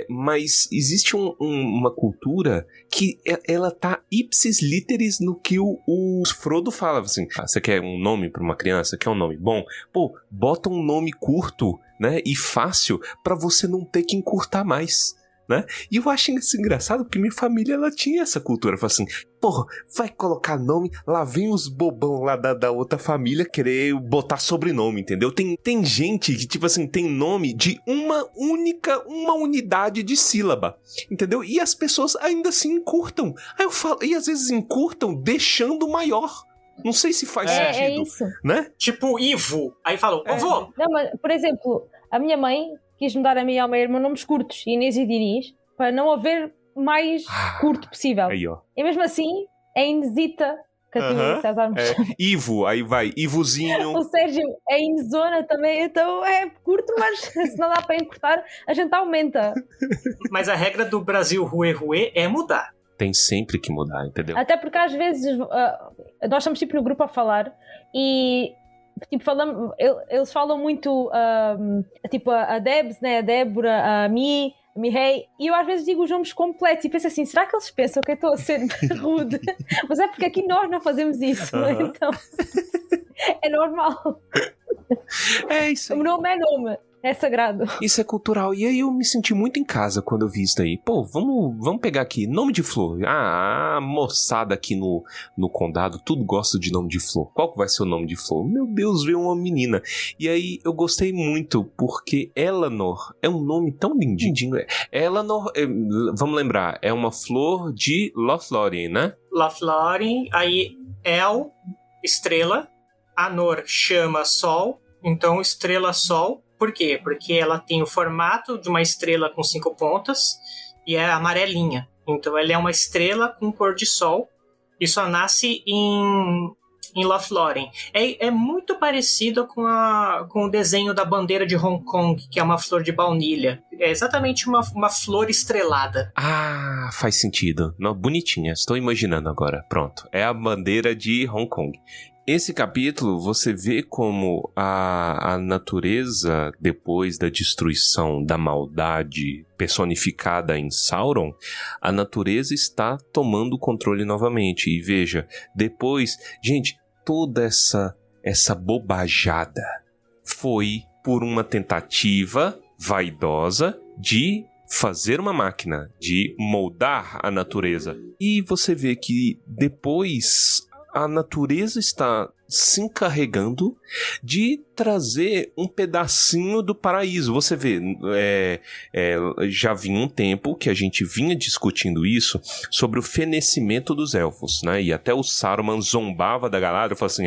mas existe uma cultura que ela tá ipsis literis no que o Frodo fala, assim, você quer um nome pra uma criança, quer um nome bom? Pô, bota um nome curto, né, e fácil, pra você não ter que encurtar mais. Né? E eu acho isso engraçado porque minha família ela tinha essa cultura. Fala assim, porra, vai colocar nome, lá vem os bobão lá da outra família querer botar sobrenome, entendeu? Tem gente que, tipo assim, tem nome de uma unidade de sílaba, entendeu? E as pessoas ainda assim encurtam. Aí eu falo, e às vezes encurtam deixando maior. Não sei se faz sentido. É isso. Né? Tipo Ivo. Aí falou, avô. Não, mas, por exemplo, a minha mãe quis mudar a mim e ao meu irmão nomes curtos, Inês e Diniz, para não haver mais curto possível. Aí, ó. E mesmo assim, é Inesita, Catinha César Machado. Ivo, aí vai, Ivozinho. O Sérgio é Inezona também, então é curto, mas se não dá para encurtar, a gente aumenta. Mas a regra do Brasil Rue é mudar. Tem sempre que mudar, entendeu? Até porque às vezes nós estamos tipo no grupo a falar e tipo, eles falam muito tipo a Debs, né? A Débora, a Mihei, e eu às vezes digo os nomes completos e penso assim, será que eles pensam que eu estou a ser rude? Mas é porque aqui nós não fazemos isso, né? Então é normal. É isso aí. O nome é nome. É sagrado. Isso é cultural. E aí eu me senti muito em casa quando eu vi isso daí. Pô, vamos pegar aqui. Nome de flor. A moçada aqui no condado, tudo gosta de nome de flor. Qual que vai ser o nome de flor? Meu Deus, veio uma menina. E aí eu gostei muito, porque Eleanor é um nome tão lindinho. Eleanor, vamos lembrar, é uma flor de Lothlórien, né? Lothlórien, aí El, estrela, Anor, chama, sol, então estrela, sol. Por quê? Porque ela tem o formato de uma estrela com 5 pontas e é amarelinha. Então ela é uma estrela com cor de sol e só nasce em Lothlórien. É muito parecido com o desenho da bandeira de Hong Kong, que é uma flor de baunilha. É exatamente uma flor estrelada. Ah, faz sentido. Não, bonitinha, estou imaginando agora. Pronto, é a bandeira de Hong Kong. Esse capítulo, você vê como a natureza, depois da destruição da maldade personificada em Sauron, a natureza está tomando o controle novamente. E veja, depois, gente, toda essa bobajada foi por uma tentativa vaidosa de fazer uma máquina, de moldar a natureza. E você vê que depois a natureza está se encarregando de trazer um pedacinho do paraíso. Você vê, já vinha um tempo que a gente vinha discutindo isso sobre o fenecimento dos elfos, né? E até o Saruman zombava da galera, falava assim,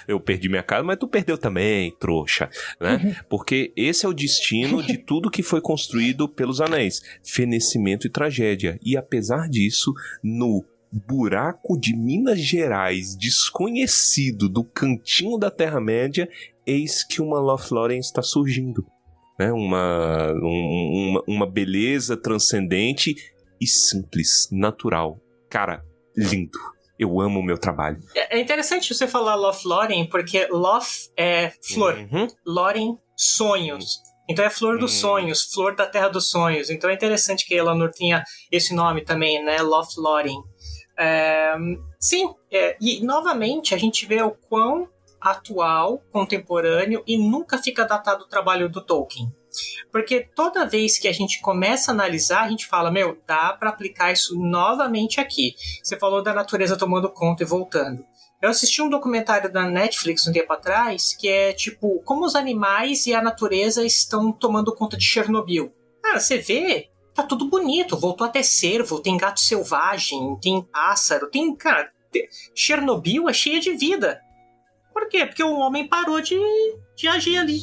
eu perdi minha casa, mas tu perdeu também, trouxa, né? Porque esse é o destino de tudo que foi construído pelos anéis, fenecimento e tragédia. E apesar disso, no buraco de Minas Gerais, desconhecido do cantinho da Terra-média, eis que uma Lothlórien está surgindo, né? Uma beleza transcendente e simples, natural. Cara, lindo. Eu amo o meu trabalho. É interessante você falar Lothlórien, porque Loth é flor, Lórien, sonhos. Então é flor dos sonhos, flor da terra dos sonhos. Então é interessante que Eleanor tenha esse nome também, né? Lothlórien. E novamente a gente vê o quão atual, contemporâneo e nunca fica datado o trabalho do Tolkien. Porque toda vez que a gente começa a analisar, a gente fala, dá para aplicar isso novamente aqui. Você falou da natureza tomando conta e voltando. Eu assisti um documentário da Netflix um tempo atrás, que é tipo, como os animais e a natureza estão tomando conta de Chernobyl. Cara, você vê, tá tudo bonito, voltou a ter cervo, tem gato selvagem, tem pássaro, Chernobyl é cheia de vida. Por quê? Porque o homem parou de agir ali.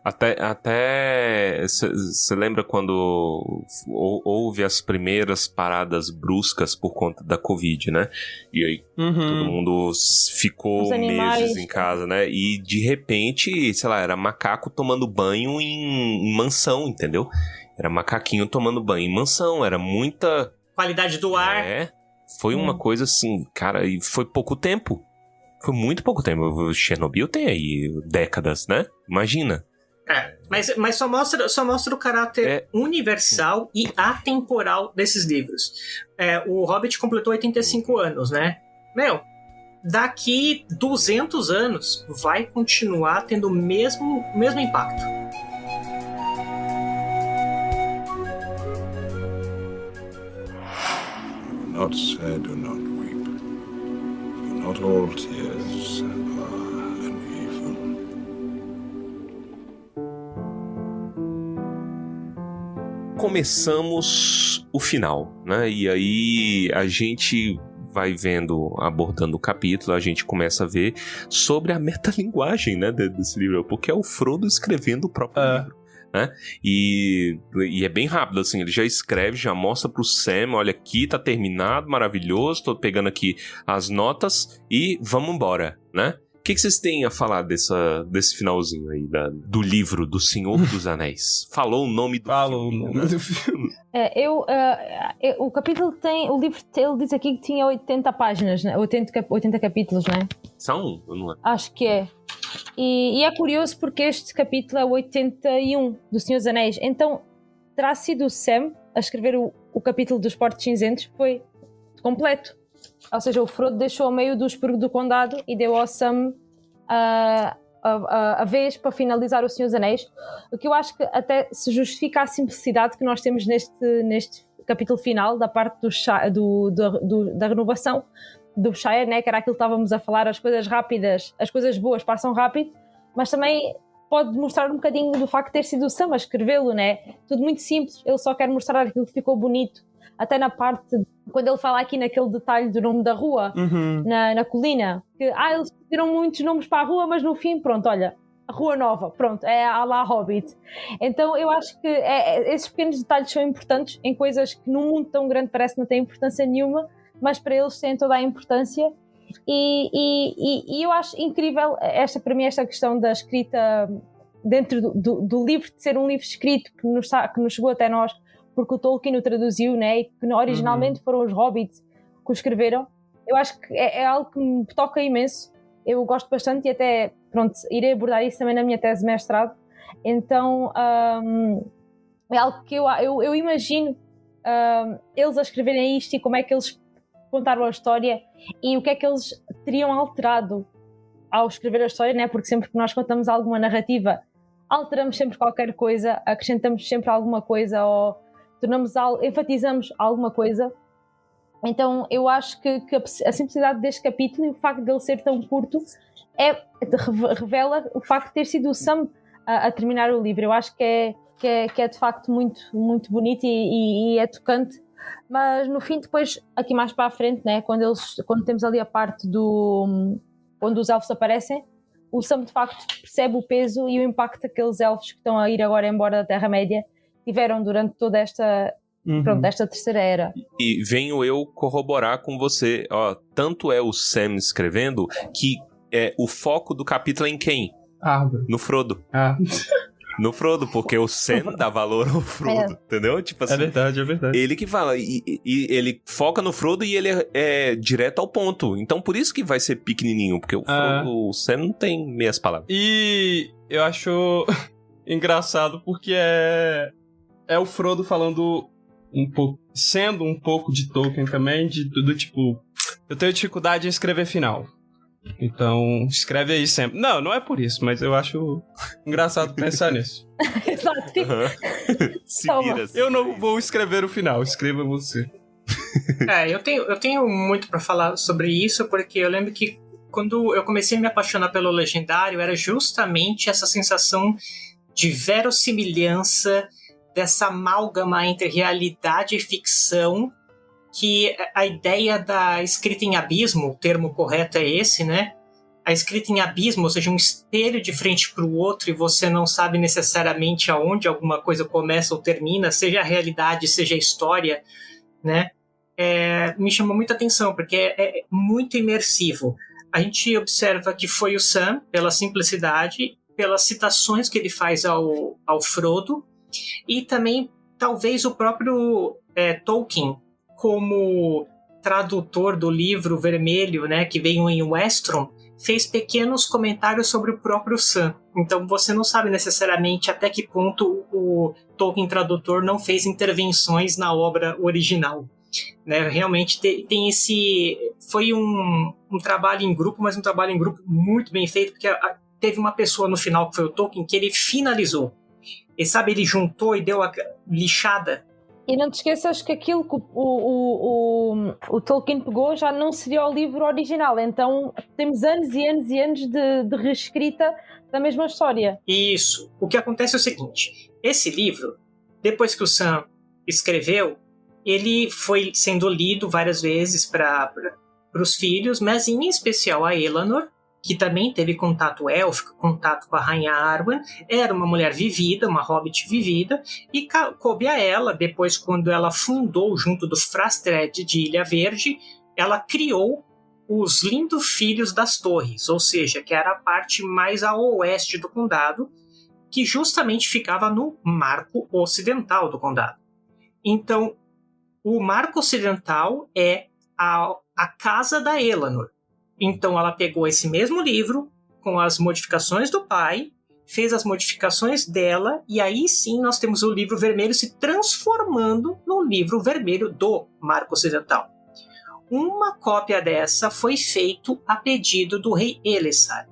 Até você lembra quando houve as primeiras paradas bruscas por conta da Covid, né? E aí todo mundo ficou meses em casa, né? E de repente, sei lá, era macaco tomando banho em mansão, entendeu? Era macaquinho tomando banho em mansão, era muita qualidade do ar. Foi uma coisa assim, cara, e foi pouco tempo. Foi muito pouco tempo. O Chernobyl tem aí décadas, né? Imagina. Mas só mostra o caráter universal e atemporal desses livros. O Hobbit completou 85 anos, né? Daqui 200 anos vai continuar tendo o mesmo impacto. Not sad, do not weep. For not all tears are uneven. Começamos o final, né? E aí a gente vai vendo, abordando o capítulo, a gente começa a ver sobre a metalinguagem, né, desse livro, porque é o Frodo escrevendo o próprio livro. Né? E é bem rápido, assim, ele já escreve, já mostra pro Sam, olha aqui, tá terminado, maravilhoso, tô pegando aqui as notas e vamos embora, né? O que vocês têm a falar desse finalzinho aí do livro do Senhor dos Anéis? Falou o nome do filme. O capítulo tem, o livro, ele diz aqui que tinha 80 páginas, né? 80 capítulos, né? São? Eu não... Acho que é. E é curioso porque este capítulo é o 81 do Senhor dos Anéis. Então, terá sido o Sam a escrever o capítulo dos Portos Cinzentos, foi completo. Ou seja, o Frodo deixou ao meio do Expurgo do Condado e deu ao Sam a vez para finalizar O Senhor dos Anéis, o que eu acho que até se justifica a simplicidade que nós temos neste capítulo final, da parte da renovação do Shire, né, que era aquilo que estávamos a falar, as coisas rápidas, as coisas boas passam rápido, mas também pode mostrar um bocadinho do facto de ter sido o Sam a escrevê-lo, né? Tudo muito simples, ele só quer mostrar aquilo que ficou bonito, até na parte, quando ele fala aqui naquele detalhe do nome da rua, na colina, que eles tiram muitos nomes para a rua, mas no fim, pronto, olha, a Rua Nova, pronto, é a lá Hobbit. Então eu acho que esses pequenos detalhes são importantes em coisas que num mundo tão grande parece que não têm importância nenhuma, mas para eles têm toda a importância. E eu acho incrível para mim esta questão da escrita dentro do livro, de ser um livro escrito que nos chegou até nós porque o Tolkien o traduziu, né, e que originalmente foram os Hobbits que o escreveram. Eu acho que é algo que me toca imenso, eu gosto bastante e até, pronto, irei abordar isso também na minha tese de mestrado. Então é algo que eu imagino eles a escreverem isto e como é que eles contaram a história e o que é que eles teriam alterado ao escrever a história, né? Porque sempre que nós contamos alguma narrativa, alteramos sempre qualquer coisa, acrescentamos sempre alguma coisa ou enfatizamos alguma coisa. Então eu acho que a simplicidade deste capítulo e o facto de ele ser tão curto revela o facto de ter sido o Sam a terminar o livro. Eu acho que é de facto muito, muito bonito e é tocante. Mas no fim, depois, aqui mais para a frente, né, quando temos ali a parte onde os elfos aparecem, o Sam de facto percebe o peso e o impacto que aqueles elfos que estão a ir agora embora da Terra-média tiveram durante toda esta terceira era. E venho eu corroborar com você, tanto é o Sam escrevendo que o foco do capítulo é em quem? No Frodo. No Frodo, porque o Sam dá valor ao Frodo, entendeu? Tipo assim, é verdade. Ele que fala, e ele foca no Frodo e ele é direto ao ponto. Então por isso que vai ser pequenininho, porque o Sam não tem meias palavras. E eu acho engraçado porque é o Frodo falando um pouco, sendo um pouco de Tolkien também, do tipo, eu tenho dificuldade em escrever final. Então, escreve aí sempre. Não é por isso, mas eu acho engraçado pensar nisso. Exato. Se vira assim. Eu não vou escrever o final, escreva você. Eu tenho muito pra falar sobre isso, porque eu lembro que quando eu comecei a me apaixonar pelo Legendário, era justamente essa sensação de verossimilhança, dessa amálgama entre realidade e ficção, que a ideia da escrita em abismo, o termo correto é esse, né? A escrita em abismo, ou seja, um espelho de frente para o outro e você não sabe necessariamente aonde alguma coisa começa ou termina, seja a realidade, seja a história, né? Me chamou muita atenção, porque é muito imersivo. A gente observa que foi o Sam, pela simplicidade, pelas citações que ele faz ao Frodo, e também, talvez, o próprio Tolkien, como tradutor do livro vermelho, né, que veio em Westron, fez pequenos comentários sobre o próprio Sam. Então você não sabe necessariamente até que ponto o Tolkien tradutor não fez intervenções na obra original. Né? Realmente tem esse... Foi um trabalho em grupo, mas um trabalho em grupo muito bem feito, porque teve uma pessoa no final, que foi o Tolkien, que ele finalizou. E sabe, ele juntou e deu a lixada. E não te esqueças que aquilo que o Tolkien pegou já não seria o livro original, então temos anos e anos e anos de reescrita da mesma história. Isso. O que acontece é o seguinte, esse livro, depois que o Sam escreveu, ele foi sendo lido várias vezes para os filhos, mas em especial a Elanor, que também teve contato élfico, contato com a Rainha Arwen, era uma mulher vivida, uma hobbit vivida, e coube a ela, depois quando ela fundou junto do Frastred de Ilha Verde, ela criou os Lindos Filhos das Torres, ou seja, que era a parte mais a oeste do condado, que justamente ficava no marco ocidental do condado. Então, o marco ocidental é a casa da Elanor. Então ela pegou esse mesmo livro, com as modificações do pai, fez as modificações dela, e aí sim nós temos o livro vermelho se transformando no livro vermelho do Marco Ocidental. Uma cópia dessa foi feita a pedido do rei Elessar.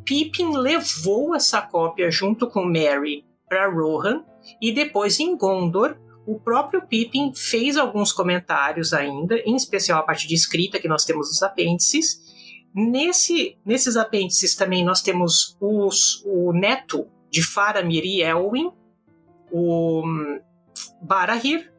Pippin levou essa cópia junto com Merry para Rohan, e depois em Gondor, o próprio Pippin fez alguns comentários ainda, em especial a parte de escrita que nós temos nos apêndices. Nesses apêndices também nós temos o neto de Faramir e Elwyn, o Barahir.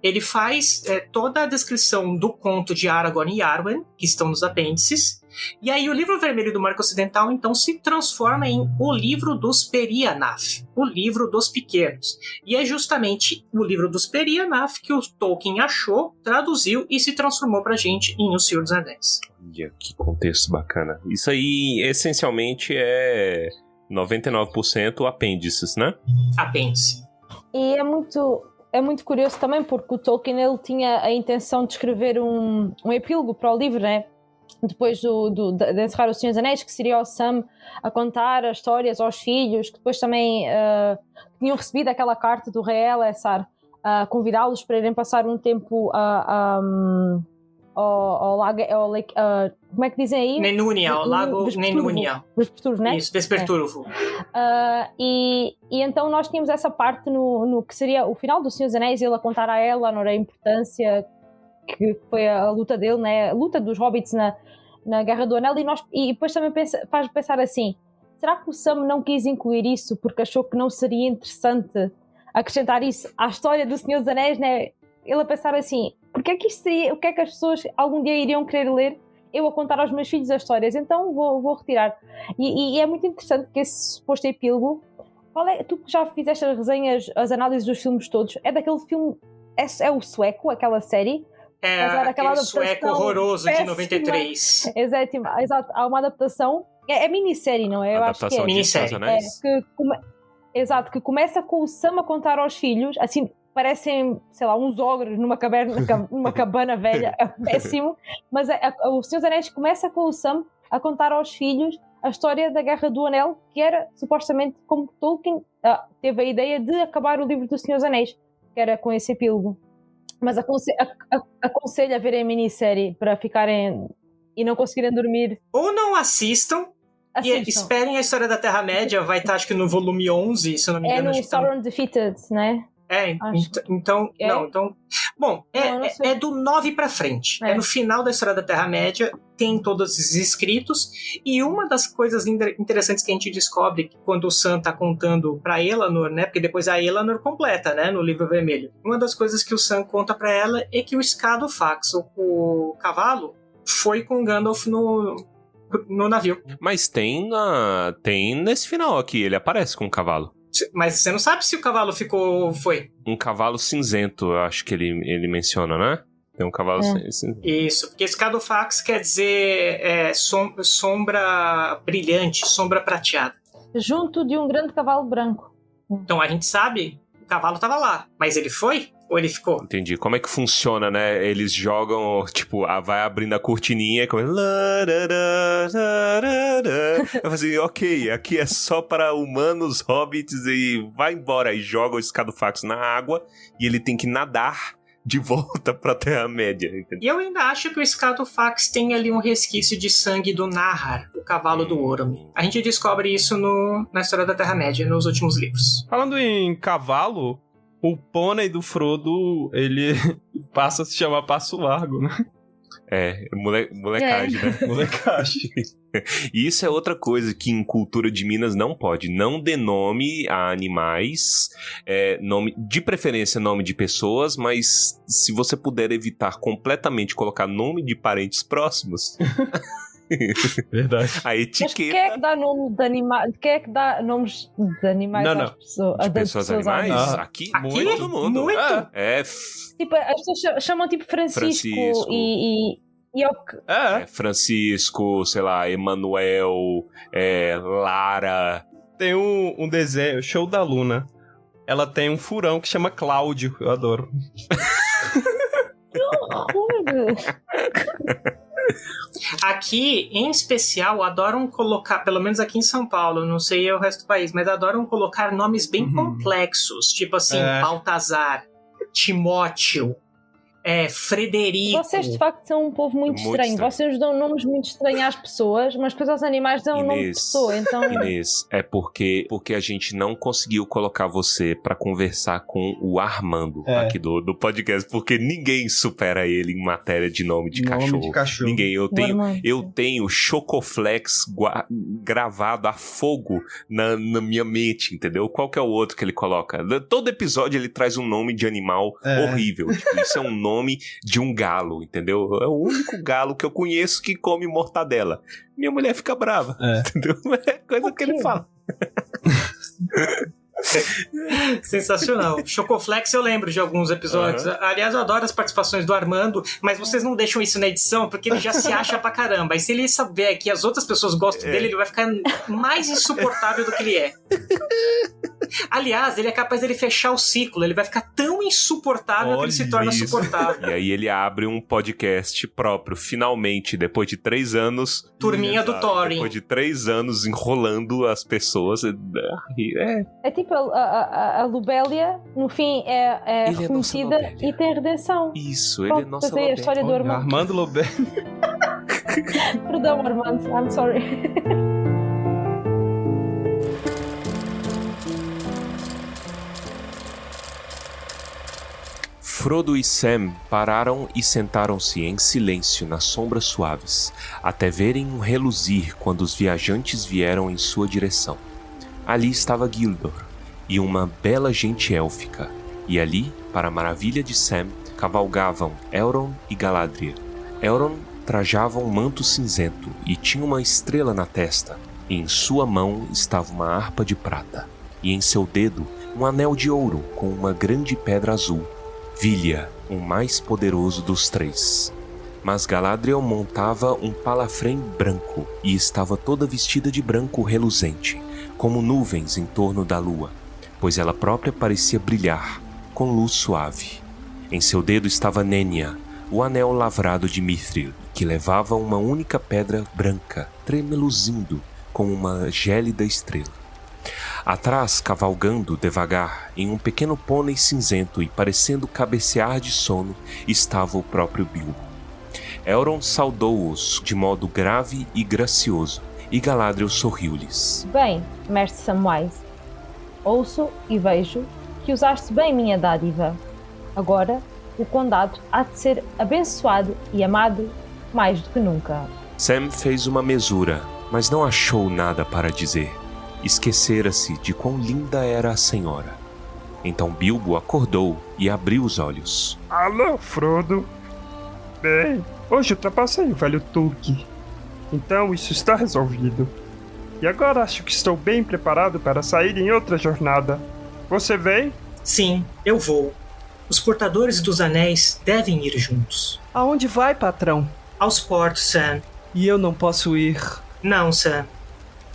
Ele faz toda a descrição do conto de Aragorn e Arwen, que estão nos apêndices. E aí o livro vermelho do Marco Ocidental, então, se transforma em o livro dos Perianaf, o livro dos pequenos. E é justamente o livro dos Perianaf que o Tolkien achou, traduziu e se transformou pra gente em O Senhor dos Anéis. Olha, que contexto bacana. Isso aí, essencialmente, é 99% apêndices, né? Apêndice. E é muito curioso também, porque o Tolkien ele tinha a intenção de escrever um epílogo para o livro, né? Depois de encerrar O Senhor dos Anéis, que seria o Sam a contar as histórias aos filhos, que depois também tinham recebido aquela carta do rei Elessar a convidá-los para irem passar um tempo ao lago, como é que dizem aí? Nenúnia, ao lago Nenúnia. Vesperturvo, né? Isso, Vesperturvo. E então nós tínhamos essa parte no que seria o final do Senhor dos Anéis, ele a contar a Elanor a importância que foi a luta dele, né? A luta dos hobbits na Guerra do Anel, e depois também faz pensar assim, será que o Sam não quis incluir isso porque achou que não seria interessante acrescentar isso à história do Senhor dos Anéis, né? Ele a pensar assim, porque é que isto seria, o que é que as pessoas algum dia iriam querer ler eu a contar aos meus filhos as histórias, então vou retirar. E é muito interessante que esse suposto epílogo, tu que já fizeste as resenhas, as análises dos filmes todos, é daquele filme, é o Sueco, aquela série. É aquele sueco horroroso de 93. Exato, há uma adaptação, é minissérie, não é? Eu acho que é minissérie. Exato, que começa com o Sam a contar aos filhos, assim, parecem, sei lá, uns ogros numa cabana velha, é péssimo, mas o Senhor dos Anéis começa com o Sam a contar aos filhos a história da Guerra do Anel, que era supostamente como Tolkien teve a ideia de acabar o livro do Senhor dos Anéis, que era com esse epílogo. Mas aconselho a verem a minissérie para ficarem e não conseguirem dormir. Ou não assistam. E esperem a história da Terra-média, vai estar acho que no volume 11, se eu não me engano. É no Sauron Defeated, né? Então... Bom, é do 9 pra frente. É no final da história da Terra-média, tem todos os escritos, e uma das coisas interessantes que a gente descobre quando o Sam tá contando pra Elanor, né? Porque depois a Elanor completa, né? No livro vermelho. Uma das coisas que o Sam conta pra ela é que o Scadofax, o cavalo, foi com Gandalf no navio. Mas tem nesse final aqui, ele aparece com um cavalo. Mas você não sabe se o cavalo foi? Um cavalo cinzento, eu acho que ele menciona, né? Tem um cavalo cinzento. Isso, porque Scadofax quer dizer sombra brilhante, sombra prateada. Junto de um grande cavalo branco. Então a gente sabe, o cavalo estava lá, mas ele foi? Ou ele ficou? Entendi. Como é que funciona, né? Eles jogam, tipo, vai abrindo a cortininha e começa... Eu falei assim, ok, aqui é só para humanos, hobbits, e vai embora. E joga o Scadofax na água e ele tem que nadar de volta pra Terra-média. E eu ainda acho que o Scadofax tem ali um resquício de sangue do Nahar, o cavalo do Orome. A gente descobre isso na história da Terra-média, nos últimos livros. Falando em cavalo, o pônei do Frodo, ele passa a se chamar Passo Largo, né? Molecagem, né? Molecagem. E isso é outra coisa que em cultura de Minas não pode. Não dê nome a animais, nome, de preferência nome de pessoas, mas se você puder evitar completamente colocar nome de parentes próximos... Verdade. A etiqueta... Mas quem é que dá nome de animais? Quem é que dá nomes de animais às pessoas? De pessoas animais? Aqui? Todo mundo. Muito. Tipo, as pessoas chamam tipo Francisco. E é o que... Francisco, sei lá, Emanuel, Lara. Tem um desenho, Show da Luna. Ela tem um furão que chama Cláudio. Eu adoro. Aqui, em especial, adoram colocar, pelo menos aqui em São Paulo, não sei o resto do país, mas adoram colocar nomes bem complexos, tipo assim, Baltazar, Timóteo, Frederico. Vocês de facto são um povo muito estranho. estranho. Vocês dão nomes muito estranhos às pessoas, mas depois aos animais dão um nome de pessoa. Então... Inês, é porque a gente não conseguiu colocar você pra conversar com o Armando aqui do podcast, porque ninguém supera ele em matéria de nome de cachorro. Ninguém. Eu tenho Chocoflex gravado a fogo na minha mente, entendeu? Qual que é o outro que ele coloca? Todo episódio ele traz um nome de animal horrível. Tipo, isso é um nome de um galo, entendeu? É o único galo que eu conheço que come mortadela. Minha mulher fica brava, entendeu? É coisa que ele fala. Sensacional. Chocoflex eu lembro de alguns episódios. Aliás, eu adoro as participações do Armando, mas vocês não deixam isso na edição porque ele já se acha pra caramba. E se ele souber que as outras pessoas gostam dele, ele vai ficar mais insuportável do que ele é. Aliás, ele é capaz de fechar o ciclo. Ele vai ficar tão insuportável que ele se torna suportável. E aí ele abre um podcast próprio, finalmente, depois de 3 anos. Turminha do Thorin. Depois de 3 anos enrolando as pessoas. É tipo a Lubélia, no fim, é reconhecida e tem redenção. Isso, ele é nossa Lubélia. A história do Armando. Armando Lubélia. Perdão, Armando. I'm sorry. Frodo e Sam pararam e sentaram-se em silêncio nas sombras suaves, até verem um reluzir quando os viajantes vieram em sua direção. Ali estava Gildor e uma bela gente élfica, e ali, para a maravilha de Sam, cavalgavam Elrond e Galadriel. Elrond trajava um manto cinzento e tinha uma estrela na testa, e em sua mão estava uma harpa de prata, e em seu dedo um anel de ouro com uma grande pedra azul, Vilha, o mais poderoso dos 3. Mas Galadriel montava um palafrém branco e estava toda vestida de branco reluzente, como nuvens em torno da lua, pois ela própria parecia brilhar, com luz suave. Em seu dedo estava Nenya, o anel lavrado de Mithril, que levava uma única pedra branca, tremeluzindo como uma gélida estrela. Atrás, cavalgando devagar, em um pequeno pônei cinzento e parecendo cabecear de sono, estava o próprio Bilbo. Elrond saudou-os de modo grave e gracioso, e Galadriel sorriu-lhes. Bem, mestre Samwise, ouço e vejo que usaste bem minha dádiva. Agora, o condado há de ser abençoado e amado mais do que nunca. Sam fez uma mesura, mas não achou nada para dizer. Esquecera-se de quão linda era a senhora. Então Bilbo acordou e abriu os olhos. Alô, Frodo. Bem, hoje ultrapassei o velho Tulki. Então isso está resolvido. E agora acho que estou bem preparado para sair em outra jornada. Você vem? Sim, eu vou. Os portadores dos anéis devem ir juntos. Aonde vai, patrão? Aos portos, Sam. E eu não posso ir? Não, Sam.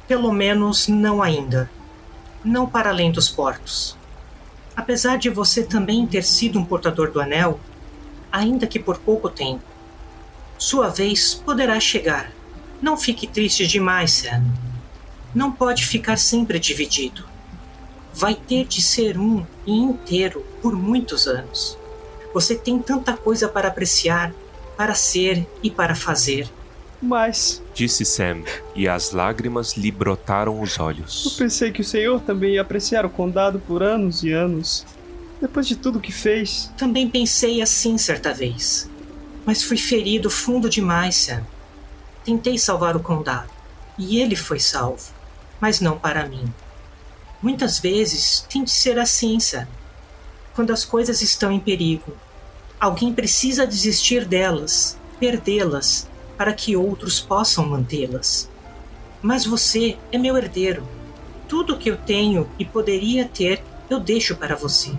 Pelo menos não ainda. Não para além dos portos. Apesar de você também ter sido um portador do anel, ainda que por pouco tempo, sua vez poderá chegar. Não fique triste demais, Sam. Não pode ficar sempre dividido. Vai ter de ser um e inteiro por muitos anos. Você tem tanta coisa para apreciar, para ser e para fazer. Mas... disse Sam, e as lágrimas lhe brotaram os eu olhos. pensei que o senhor também ia apreciar o condado por anos e anos. Depois de tudo que fez. Também pensei assim certa vez. Mas fui ferido fundo demais, Sam. Tentei salvar o condado. E ele foi salvo. Mas não para mim. Muitas vezes tem de ser assim, Sam. Quando as coisas estão em perigo, alguém precisa desistir delas, perdê-las, para que outros possam mantê-las. Mas você é meu herdeiro. Tudo o que eu tenho e poderia ter, eu deixo para você.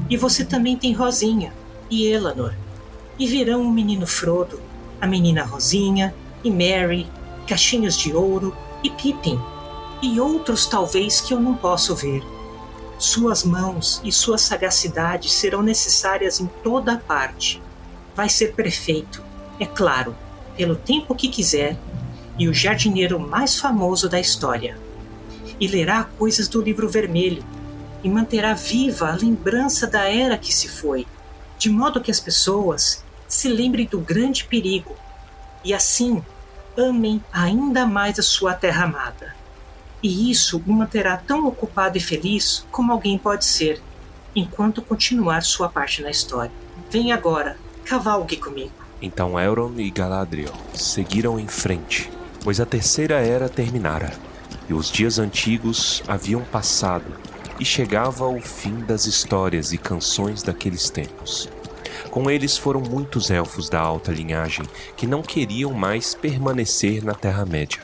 E você também tem Rosinha e Elanor. E virão o menino Frodo, a menina Rosinha, e Merry, Cachinhos de Ouro e Pippin. E outros talvez que eu não posso ver. Suas mãos e sua sagacidade serão necessárias em toda a parte. Vai ser prefeito, é claro, pelo tempo que quiser, e o jardineiro mais famoso da história. E lerá coisas do Livro Vermelho, e manterá viva a lembrança da era que se foi, de modo que as pessoas se lembrem do grande perigo e assim amem ainda mais a sua terra amada. E isso o manterá tão ocupado e feliz como alguém pode ser, enquanto continuar sua parte na história. Vem agora, cavalgue comigo. Então Elrond e Galadriel seguiram em frente, pois a terceira era terminara, e os dias antigos haviam passado, e chegava o fim das histórias e canções daqueles tempos. Com eles foram muitos elfos da alta linhagem que não queriam mais permanecer na Terra-média.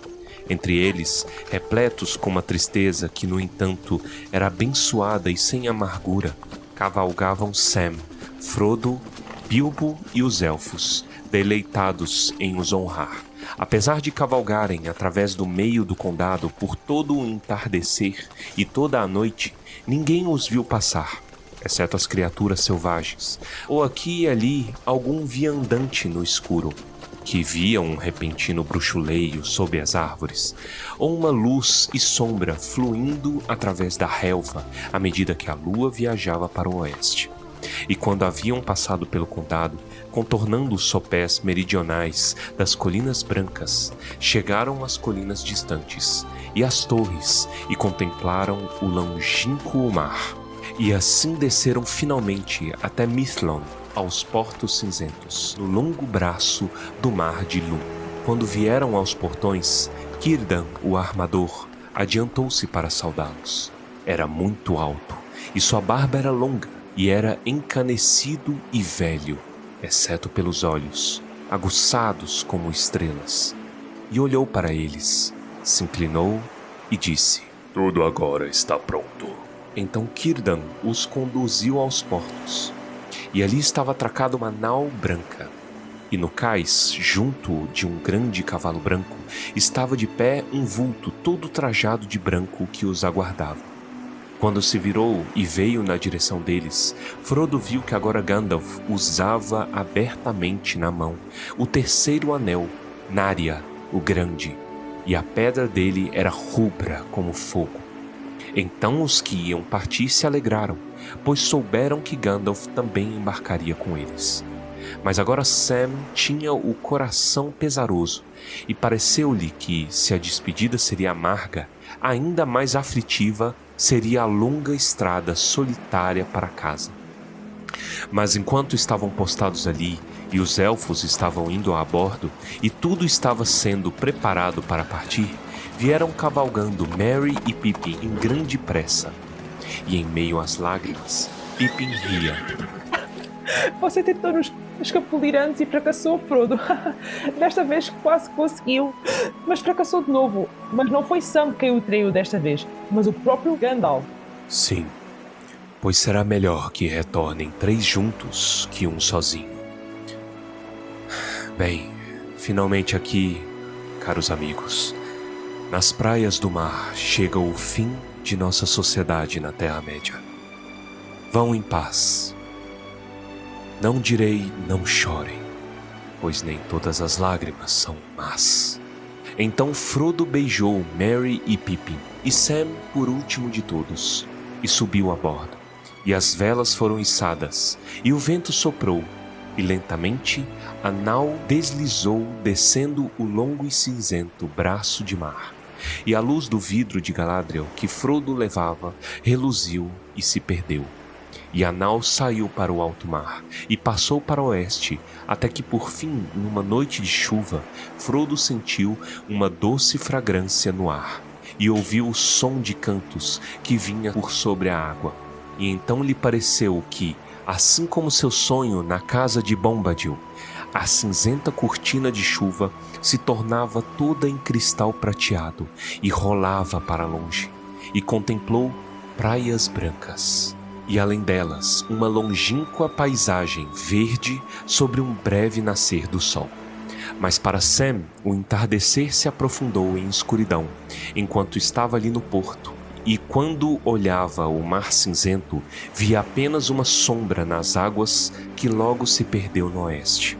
Entre eles, repletos com uma tristeza que, no entanto, era abençoada e sem amargura, cavalgavam Sam, Frodo, Bilbo e os elfos, deleitados em os honrar. Apesar de cavalgarem através do meio do condado por todo o entardecer e toda a noite, ninguém os viu passar, exceto as criaturas selvagens, ou aqui e ali algum viandante no escuro, que via um repentino bruxuleio sob as árvores, ou uma luz e sombra fluindo através da relva à medida que a lua viajava para o oeste. E quando haviam passado pelo condado, contornando os sopés meridionais das colinas brancas, chegaram às colinas distantes e às torres e contemplaram o longínquo mar. E assim desceram finalmente até Mithlond, aos portos cinzentos, no longo braço do mar de Lum. Quando vieram aos portões, Círdan, o armador, adiantou-se para saudá-los. Era muito alto, e sua barba era longa, e era encanecido e velho, exceto pelos olhos, aguçados como estrelas. E olhou para eles, se inclinou e disse: "Tudo agora está pronto." Então Círdan os conduziu aos portos, e ali estava atracada uma nau branca, e no cais, junto de um grande cavalo branco, estava de pé um vulto todo trajado de branco que os aguardava. Quando se virou e veio na direção deles, Frodo viu que agora Gandalf usava abertamente na mão o terceiro anel, Narya, o Grande, e a pedra dele era rubra como fogo. Então os que iam partir se alegraram, pois souberam que Gandalf também embarcaria com eles. Mas agora Sam tinha o coração pesaroso, e pareceu-lhe que, se a despedida seria amarga, ainda mais aflitiva seria a longa estrada solitária para casa. Mas enquanto estavam postados ali, e os elfos estavam indo a bordo, e tudo estava sendo preparado para partir, vieram cavalgando Merry e Pippin em grande pressa. E em meio às lágrimas, Pippin ria. Você tentou nos escapulir antes e fracassou, Frodo. Desta vez quase conseguiu, mas fracassou de novo. Mas não foi Sam quem o traiu desta vez, mas o próprio Gandalf. Sim, pois será melhor que retornem 3 juntos que um sozinho. Bem, finalmente aqui, caros amigos, nas praias do mar chega o fim de nossa sociedade na Terra-média. Vão em paz. Não direi não chorem, pois nem todas as lágrimas são más. Então Frodo beijou Merry e Pippin, e Sam por último de todos, e subiu a bordo. E as velas foram içadas, e o vento soprou, e lentamente a nau deslizou descendo o longo e cinzento braço de mar. E a luz do vidro de Galadriel que Frodo levava reluziu e se perdeu. E a nau saiu para o alto mar e passou para o oeste, até que por fim, numa noite de chuva, Frodo sentiu uma doce fragrância no ar e ouviu o som de cantos que vinha por sobre a água. E então lhe pareceu que, assim como seu sonho na casa de Bombadil, a cinzenta cortina de chuva se tornava toda em cristal prateado e rolava para longe, e contemplou praias brancas. E além delas, uma longínqua paisagem verde sobre um breve nascer do sol. Mas para Sam, o entardecer se aprofundou em escuridão, enquanto estava ali no porto, e quando olhava o mar cinzento, via apenas uma sombra nas águas que logo se perdeu no oeste.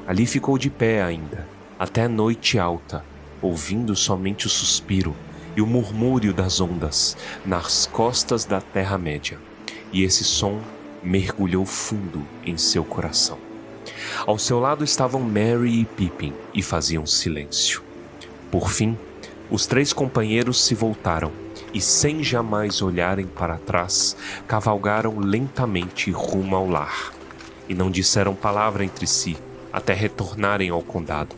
Ali ficou de pé ainda, até a noite alta, ouvindo somente o suspiro e o murmúrio das ondas nas costas da Terra-média. E esse som mergulhou fundo em seu coração. Ao seu lado estavam Merry e Pippin e faziam silêncio. Por fim, os 3 companheiros se voltaram e, sem jamais olharem para trás, cavalgaram lentamente rumo ao lar. E não disseram palavra entre si até retornarem ao condado.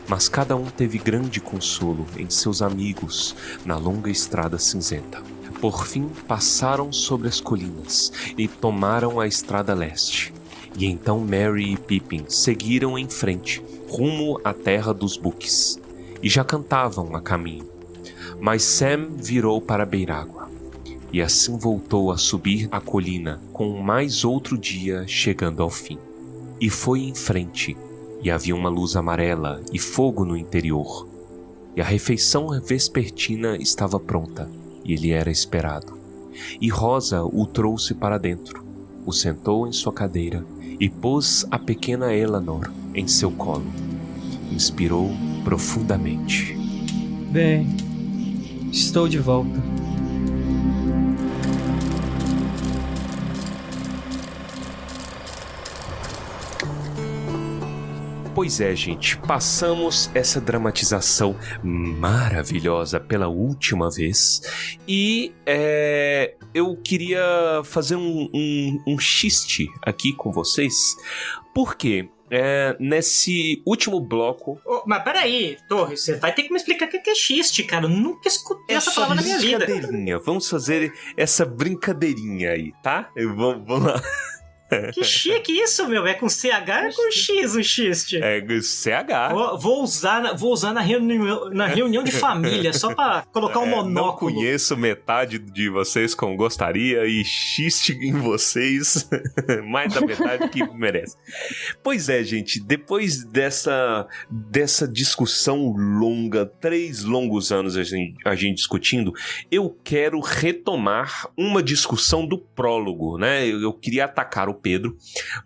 Mas cada um teve grande consolo em seus amigos na longa estrada cinzenta. Por fim, passaram sobre as colinas e tomaram a estrada leste. E então Merry e Pippin seguiram em frente, rumo à terra dos Books, e já cantavam a caminho. Mas Sam virou para a beirágua, e assim voltou a subir a colina com mais outro dia chegando ao fim. E foi em frente, e havia uma luz amarela e fogo no interior. E a refeição vespertina estava pronta, e ele era esperado. E Rosa o trouxe para dentro, o sentou em sua cadeira e pôs a pequena Eleanor em seu colo. Inspirou profundamente. Bem, estou de volta. Pois é, gente, passamos essa dramatização maravilhosa pela última vez e eu queria fazer um xiste aqui com vocês, porque nesse último bloco... Mas peraí, Torres, você vai ter que me explicar o que é xiste, cara. Eu nunca escutei essa palavra na minha vida. Brincadeirinha, vamos fazer essa brincadeirinha aí, tá? Vamos lá. Que chique isso, meu. É com CH ou com X o xiste? É com CH. Vou usar na reunião de família, só pra colocar um monóculo. Não conheço metade de vocês como gostaria e xiste em vocês mais da metade que merece. Pois é, gente, depois dessa discussão longa, 3 longos anos a gente discutindo, eu quero retomar uma discussão do prólogo, né? Eu queria atacar o Pedro,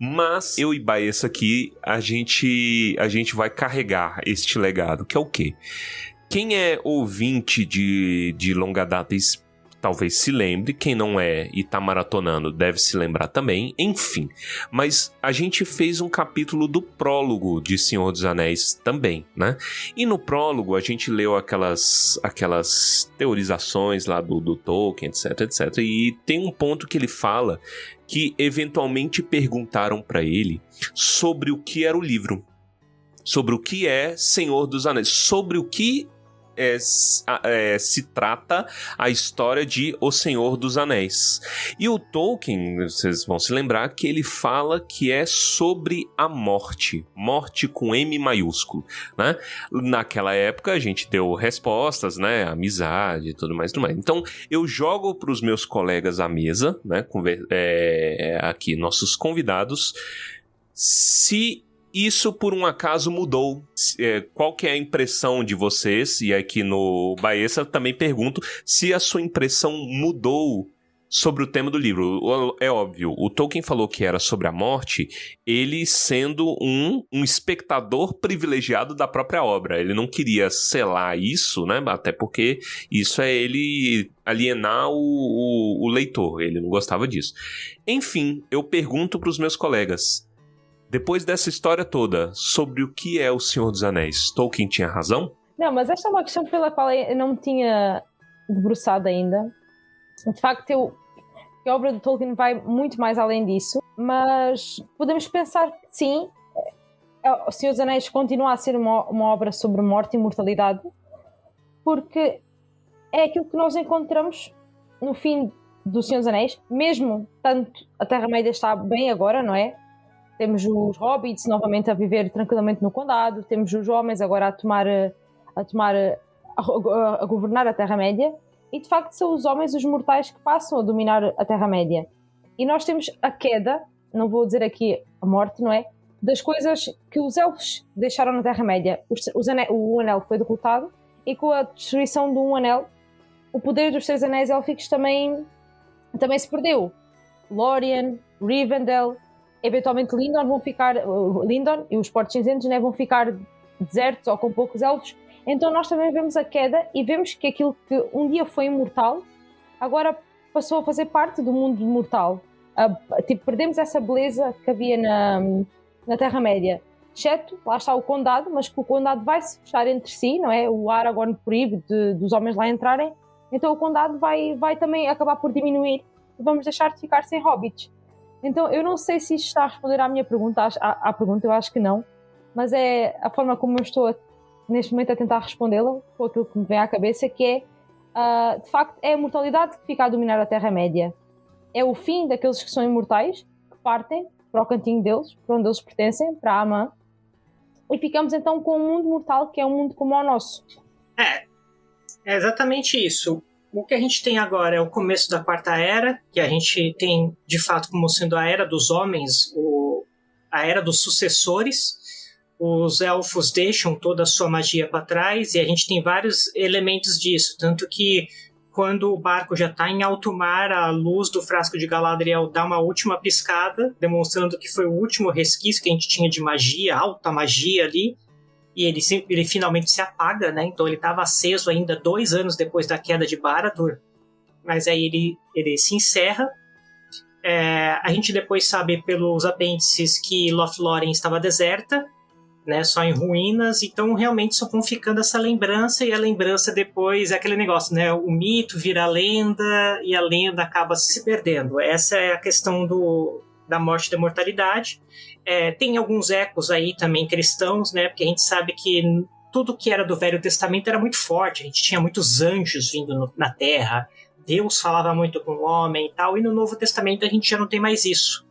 mas eu e Baessa aqui, a gente vai carregar este legado, que é o quê? Quem é ouvinte de longa data talvez se lembre, quem não é e tá maratonando deve se lembrar também, enfim. Mas a gente fez um capítulo do prólogo de Senhor dos Anéis também, né? E no prólogo a gente leu aquelas teorizações lá do Tolkien, etc. E tem um ponto que ele fala que eventualmente perguntaram para ele sobre o que era o livro, sobre o que é Senhor dos Anéis, sobre o que se trata a história de O Senhor dos Anéis. E o Tolkien, vocês vão se lembrar que ele fala que é sobre a morte com M maiúsculo, né? Naquela época a gente deu respostas, né? Amizade e tudo mais. Então eu jogo para os meus colegas à mesa, né? Aqui nossos convidados, se isso por um acaso mudou. Qual que é a impressão de vocês? E aqui no Baessa também pergunto se a sua impressão mudou sobre o tema do livro. É óbvio, o Tolkien falou que era sobre a morte, ele sendo um espectador privilegiado da própria obra. Ele não queria selar isso, né? Até porque isso é ele alienar o leitor. Ele não gostava disso. Enfim, eu pergunto para os meus colegas, depois dessa história toda, sobre o que é O Senhor dos Anéis, Tolkien tinha razão? Não, mas esta é uma questão pela qual eu não me tinha debruçado ainda. De facto, que a obra do Tolkien vai muito mais além disso, mas podemos pensar que sim, O Senhor dos Anéis continua a ser uma obra sobre morte e mortalidade, porque é aquilo que nós encontramos no fim do Senhor dos Anéis, mesmo tanto a Terra-média está bem agora, não é? Temos os hobbits novamente a viver tranquilamente no condado, temos os homens agora a governar a Terra-média, e de facto são os homens, os mortais, que passam a dominar a Terra-média. E nós temos a queda, não vou dizer aqui a morte, não é? Das coisas que os elfos deixaram na Terra-média. O anel foi derrotado, e com a destruição do anel, o poder dos 3 anéis élficos também se perdeu. Lórien, Rivendell, eventualmente Lindon e os Portos Cinzentos, né, vão ficar desertos ou com poucos elfos. Então nós também vemos a queda e vemos que aquilo que um dia foi imortal agora passou a fazer parte do mundo mortal. tipo, perdemos essa beleza que havia na Terra-média. Exceto, lá está o condado, mas que o condado vai se fechar entre si, não é? O Aragorn proíbe dos homens lá entrarem, então o condado vai também acabar por diminuir e vamos deixar de ficar sem hobbits. Então eu não sei se isto está a responder à minha pergunta, à pergunta, eu acho que não, mas é a forma como eu estou neste momento a tentar respondê-la, com aquilo que me vem à cabeça, que é, de facto, é a mortalidade que fica a dominar a Terra-média. É o fim daqueles que são imortais, que partem para o cantinho deles, para onde eles pertencem, para Amã, e ficamos então com um mundo mortal que é um mundo como o nosso. É exatamente isso. O que a gente tem agora é o começo da Quarta Era, que a gente tem, de fato, como sendo a Era dos Homens, a Era dos Sucessores. Os elfos deixam toda a sua magia para trás e a gente tem vários elementos disso. Tanto que quando o barco já está em alto mar, a luz do frasco de Galadriel dá uma última piscada, demonstrando que foi o último resquício que a gente tinha de magia, alta magia ali. E ele finalmente se apaga, né? Então ele estava aceso ainda 2 anos depois da queda de Barad-dûr. Mas aí ele se encerra. A gente depois sabe pelos apêndices que Lothlórien estava deserta, né, só em ruínas, então realmente só vão ficando essa lembrança, e a lembrança depois é aquele negócio, né, o mito vira lenda e a lenda acaba se perdendo. Essa é a questão da morte e da mortalidade. Tem alguns ecos aí também cristãos, né, porque a gente sabe que tudo que era do Velho Testamento era muito forte, a gente tinha muitos anjos vindo na Terra, Deus falava muito com o homem e tal, e no Novo Testamento a gente já não tem mais isso.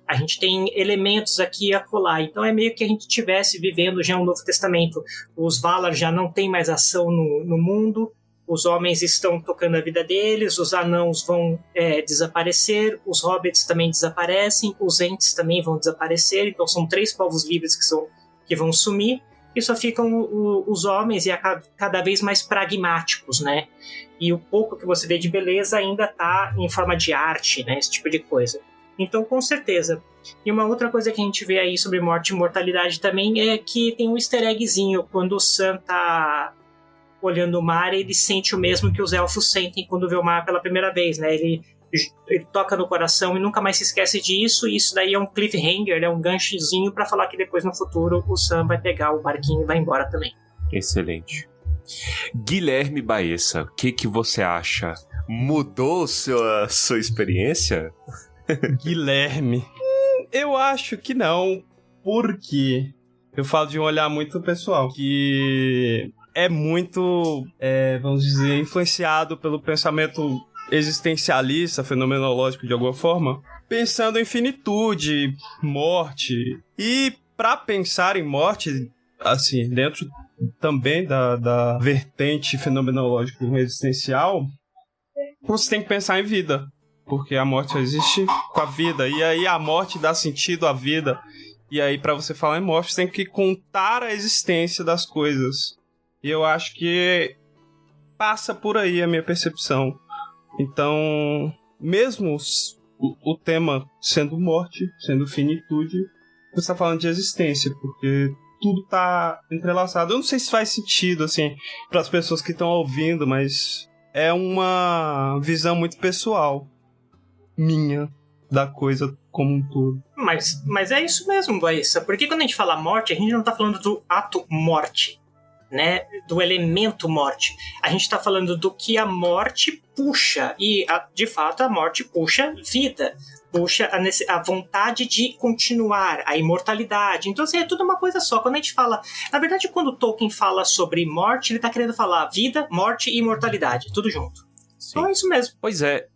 A gente tem elementos aqui e acolá, então é meio que a gente estivesse vivendo já um Novo Testamento. Os Valar já não têm mais ação no mundo, os homens estão tocando a vida deles, os anãos vão desaparecer, os hobbits também desaparecem, os ents também vão desaparecer, então são 3 povos livres que vão sumir, e só ficam os homens e cada vez mais pragmáticos, né? E o pouco que você vê de beleza ainda está em forma de arte, né? Esse tipo de coisa. Então, com certeza. E uma outra coisa que a gente vê aí sobre morte e mortalidade também é que tem um easter eggzinho. Quando o Sam tá olhando o mar, ele sente o mesmo que os elfos sentem quando vê o mar pela primeira vez, né? Ele toca no coração e nunca mais se esquece disso, e isso daí é um cliffhanger, é um ganchozinho para falar que depois no futuro o Sam vai pegar o barquinho e vai embora também. Excelente. Guilherme Baessa, o que você acha? Mudou sua experiência? Guilherme. Eu acho que não, porque eu falo de um olhar muito pessoal, que é muito, vamos dizer, influenciado pelo pensamento existencialista, fenomenológico de alguma forma, pensando em finitude, morte. E para pensar em morte, assim, dentro também da vertente fenomenológica existencial, você tem que pensar em vida. Porque a morte só existe com a vida. E aí a morte dá sentido à vida. E aí, pra você falar em morte, você tem que contar a existência das coisas. E eu acho que passa por aí a minha percepção. Então, mesmo o tema sendo morte, sendo finitude, você tá falando de existência. Porque tudo tá entrelaçado. Eu não sei se faz sentido, assim, pras pessoas que estão ouvindo, mas é uma visão muito pessoal minha da coisa como um todo. Mas é isso mesmo, Baissa. Porque quando a gente fala morte, a gente não tá falando do ato morte, né? Do elemento morte. A gente tá falando do que a morte puxa. E, de fato, a morte puxa vida. Puxa a vontade de continuar, a imortalidade. Então, assim, é tudo uma coisa só. Quando a gente fala... Na verdade, quando Tolkien fala sobre morte, ele tá querendo falar vida, morte e imortalidade. Tudo junto. Sim. Então é isso mesmo. Pois é,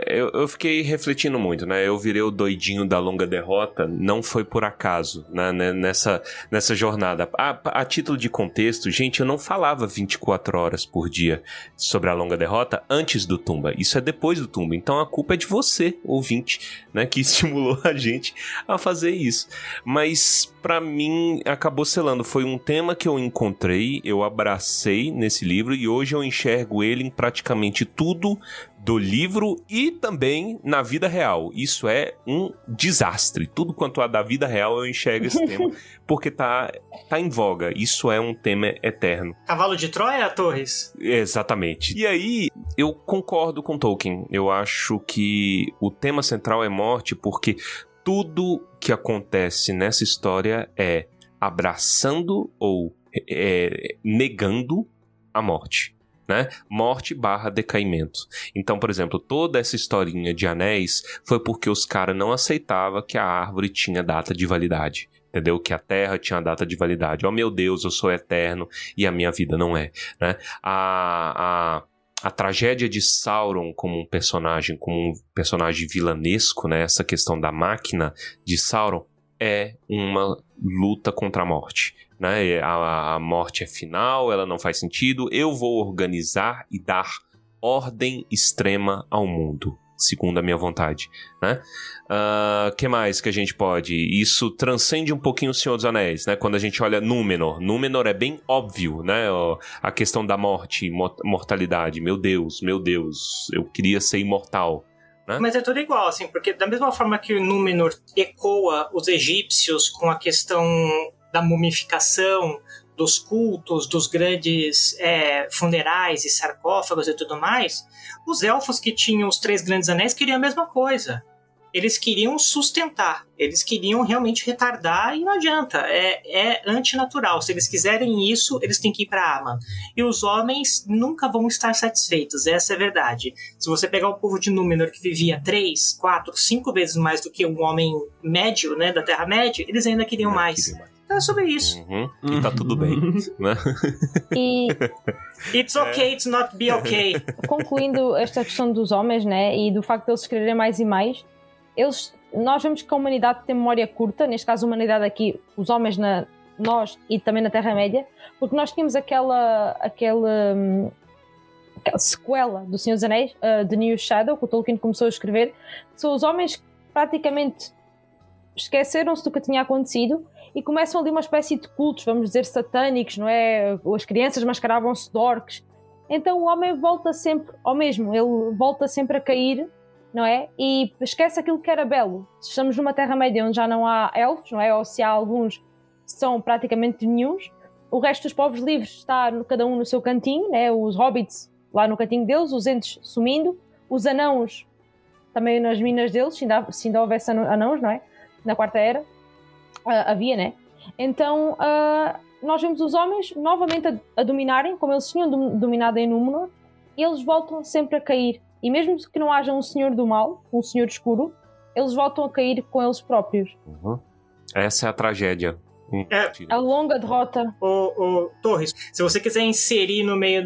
eu fiquei refletindo muito, né? Eu virei o doidinho da longa derrota, não foi por acaso, né? Nessa jornada. A título de contexto, gente, eu não falava 24 horas por dia sobre a longa derrota antes do Tumba. Isso é depois do Tumba. Então a culpa é de você, ouvinte, né? Que estimulou a gente a fazer isso. Mas pra mim acabou selando. Foi um tema que eu encontrei, eu abracei nesse livro e hoje eu enxergo ele em praticamente tudo do livro e também na vida real. Isso é um desastre. Tudo quanto há da vida real eu enxergo esse tema, porque tá em voga. Isso é um tema eterno. Cavalo de Troia, Torres? Exatamente. E aí, eu concordo com Tolkien. Eu acho que o tema central é morte porque tudo que acontece nessa história é abraçando ou negando a morte. Né? Morte / decaimento. Então, por exemplo, toda essa historinha de anéis foi porque os caras não aceitavam que a árvore tinha data de validade. Entendeu? Que a Terra tinha data de validade. Oh, meu Deus, eu sou eterno e a minha vida não é. Né? A tragédia de Sauron como um personagem vilanesco, né? Essa questão da máquina de Sauron é uma luta contra a morte. Né? A morte é final, ela não faz sentido. Eu vou organizar e dar ordem extrema ao mundo, segundo a minha vontade. Né? Que mais que a gente pode? Isso transcende um pouquinho o Senhor dos Anéis, né? Quando a gente olha Númenor. Númenor é bem óbvio, né? A questão da morte, mortalidade. Meu Deus, eu queria ser imortal. Né? Mas é tudo igual, assim, porque da mesma forma que o Númenor ecoa os egípcios com a questão da mumificação, dos cultos, dos grandes funerais e sarcófagos e tudo mais, os elfos que tinham os 3 grandes anéis queriam a mesma coisa. Eles queriam sustentar, eles queriam realmente retardar e não adianta, é antinatural. Se eles quiserem isso, eles têm que ir para Aman. E os homens nunca vão estar satisfeitos, essa é a verdade. Se você pegar o povo de Númenor que vivia 3, 4, 5 vezes mais do que um homem médio, né, da Terra-média, eles ainda queriam mais. É sobre isso. E tá tudo bem. Né? E It's okay to not be okay. concluindo esta questão dos homens, né, e do facto de eles quererem mais e mais, nós vemos que a humanidade tem memória curta, neste caso a humanidade aqui, os homens, nós e também na Terra-média, porque nós tínhamos aquela sequela do Senhor dos Anéis, The New Shadow, que o Tolkien começou a escrever. São os homens que praticamente esqueceram-se do que tinha acontecido e começam ali uma espécie de cultos, vamos dizer, satânicos, não é? As crianças mascaravam-se de orcs. Então o homem volta sempre ao mesmo, ele volta sempre a cair, não é? E esquece aquilo que era belo. Estamos numa Terra-média onde já não há elfos, não é? Ou se há alguns, são praticamente nenhuns. O resto dos povos livres está cada um no seu cantinho, né? Os hobbits lá no cantinho deles, os entes sumindo, os anãos também nas minas deles, se ainda houvesse anãos, não é? Na Quarta Era havia, né? Então nós vemos os homens novamente a dominarem, como eles tinham dominado em Númenor, e eles voltam sempre a cair. E mesmo que não haja um senhor do mal, um senhor escuro, eles voltam a cair com eles próprios. Essa é a tragédia. A longa derrota. Torres, se você quiser inserir no meio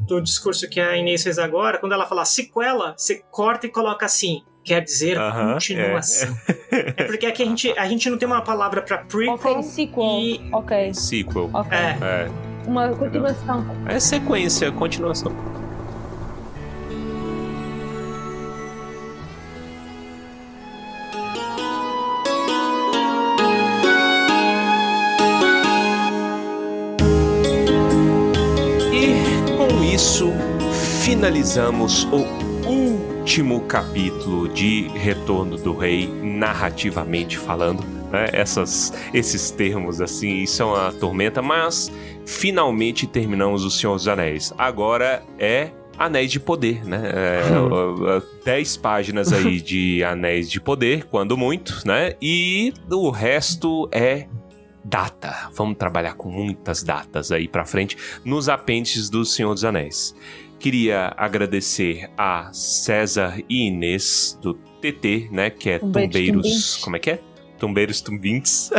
do discurso que a Inês fez agora, quando ela falar sequela, você corta e coloca assim. Quer dizer continuação. É porque aqui a gente não tem uma palavra pra prequel. Ok, sequel. Sequel. Ok. Uma continuação. É sequência, continuação. Isso, finalizamos o último capítulo de Retorno do Rei, narrativamente falando, né? Esses termos assim, isso é uma tormenta, mas finalmente terminamos o Senhor dos Anéis. Agora é Anéis de Poder, né? 10 páginas aí de Anéis de Poder, quando muito, né? E o resto é data. Vamos trabalhar com muitas datas aí pra frente nos apêndices do Senhor dos Anéis. Queria agradecer a César e Inês do TT, né? Que é Tumbeiros... Como é que é? Tumbeiros Tumbintes.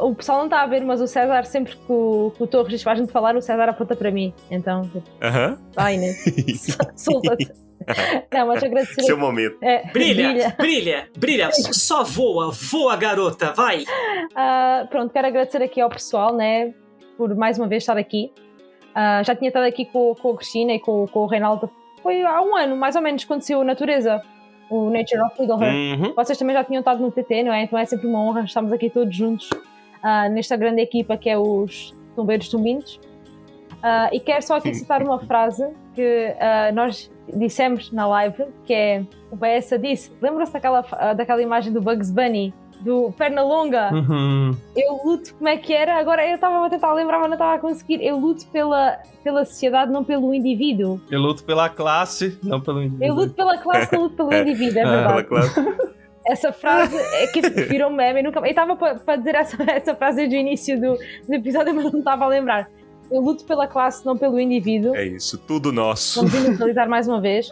O pessoal não está a ver, mas o César, sempre que o Torres faz-me falar, o César aponta para mim. Então, vai, Inês. Solta-te. Não, mas agradecer. Seu momento. Brilha. Só voa, garota, vai. Pronto, quero agradecer aqui ao pessoal, né, por mais uma vez estar aqui. Já tinha estado aqui com a Cristina e com o Reinaldo. Foi há um ano, mais ou menos, quando saiu Natureza, o Nature of Middle-earth. Vocês também já tinham estado no TT, não é? Então é sempre uma honra estarmos aqui todos juntos nesta grande equipa que é os Tumbeiros Tumbintes. E quero só aqui citar uma frase que nós dissemos na live, que é o Bessa disse, lembram-se daquela imagem do Bugs Bunny do Pernalonga. Eu luto, como é que era? Agora eu estava a tentar lembrar, mas não estava a conseguir. Eu luto pela sociedade, não pelo indivíduo. Eu luto pela classe, não pelo indivíduo. Eu luto pela classe, não luto pelo indivíduo, é verdade. Essa frase é que virou meme. Eu estava para dizer essa frase do início do episódio, mas não estava a lembrar. Eu luto pela classe, não pelo indivíduo. É isso, tudo nosso. Vamos inicializar mais uma vez.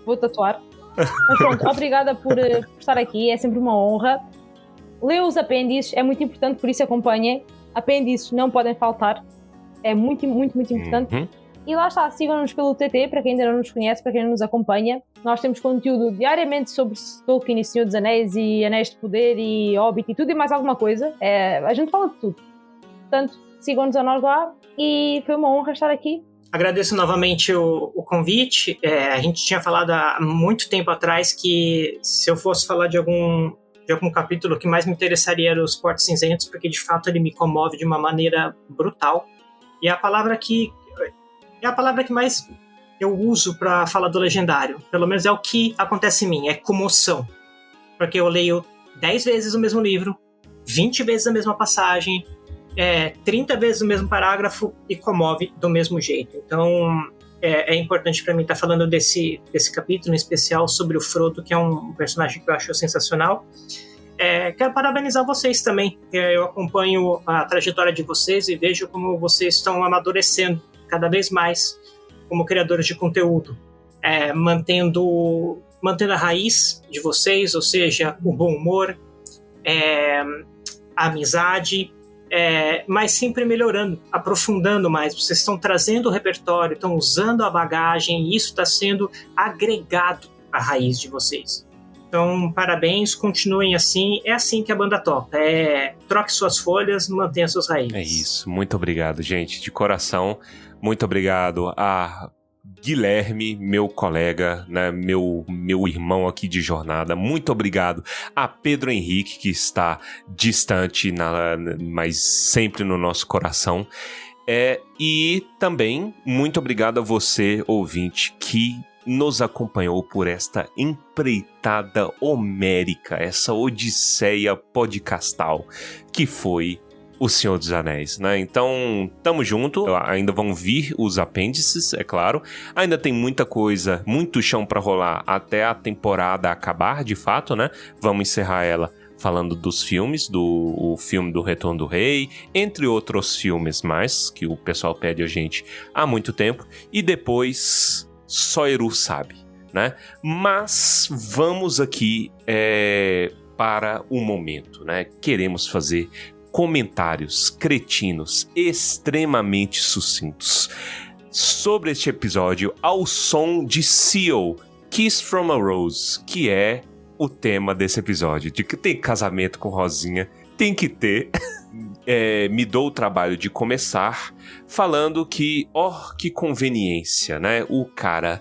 Vou tatuar. Mas pronto, obrigada por estar aqui, é sempre uma honra. Leiam os apêndices, é muito importante, por isso acompanhem. Apêndices não podem faltar, é muito, muito, muito importante. E lá está, sigam-nos pelo TT, para quem ainda não nos conhece, para quem não nos acompanha. Nós temos conteúdo diariamente sobre Tolkien e Senhor dos Anéis e Anéis de Poder e Hobbit e tudo e mais alguma coisa. A gente fala de tudo. Portanto, sigam-nos a nós lá e foi uma honra estar aqui. Agradeço novamente o convite. A gente tinha falado há muito tempo atrás que se eu fosse falar de algum capítulo que mais me interessaria era os Portos Cinzentos, porque de fato ele me comove de uma maneira brutal. E a palavra que mais eu uso para falar do Legendário, pelo menos é o que acontece em mim, é comoção. Porque eu leio 10 vezes o mesmo livro, 20 vezes a mesma passagem, 30 vezes o mesmo parágrafo e comove do mesmo jeito. Então é importante para mim estar falando desse capítulo em especial sobre o Frodo, que é um personagem que eu acho sensacional. Quero parabenizar vocês também. Eu acompanho a trajetória de vocês e vejo como vocês estão amadurecendo cada vez mais como criadores de conteúdo, mantendo a raiz de vocês, ou seja, o bom humor, a amizade, mas sempre melhorando, aprofundando mais. Vocês estão trazendo o repertório, estão usando a bagagem, e isso está sendo agregado à raiz de vocês. Então, parabéns, continuem assim. É assim que a banda toca. Troque suas folhas, mantenha suas raízes. É isso. Muito obrigado, gente. De coração, muito obrigado a Guilherme, meu colega, né, meu irmão aqui de jornada. Muito obrigado a Pedro Henrique, que está distante, mas sempre no nosso coração. E também muito obrigado a você, ouvinte, que nos acompanhou por esta empreitada homérica, essa odisseia podcastal que foi O Senhor dos Anéis, né? Então, tamo junto. Ainda vão vir os apêndices, é claro. Ainda tem muita coisa, muito chão pra rolar até a temporada acabar, de fato, né? Vamos encerrar ela falando dos filmes, o filme do Retorno do Rei, entre outros filmes mais, que o pessoal pede a gente há muito tempo. E depois só Eru sabe, né? Mas vamos aqui para o momento, né? Queremos fazer comentários cretinos extremamente sucintos sobre este episódio ao som de Seal, Kiss from a Rose, que é o tema desse episódio. De que tem casamento com Rosinha, tem que ter. Me dou o trabalho de começar falando que, que conveniência, né? O cara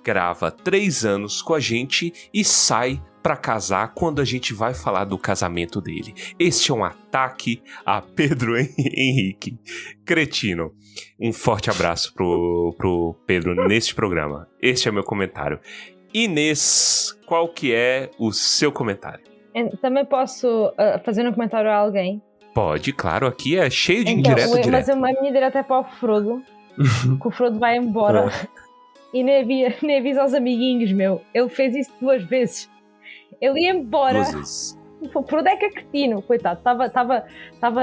grava 3 anos com a gente e sai pra casar quando a gente vai falar do casamento dele. Este é um ataque a Pedro Henrique Cretino. Um forte abraço pro Pedro neste programa. Este é o meu comentário. Inês, qual que é o seu comentário? Também posso fazer um comentário a alguém? Pode, claro, aqui é cheio de indireta direto. Mas a minha direta é para o Frodo, que o Frodo vai embora e nem avisa aos amiguinhos, meu. Ele fez isso 2 vezes. Ele ia embora. 2 vezes. O Frodo é cretino, coitado, estava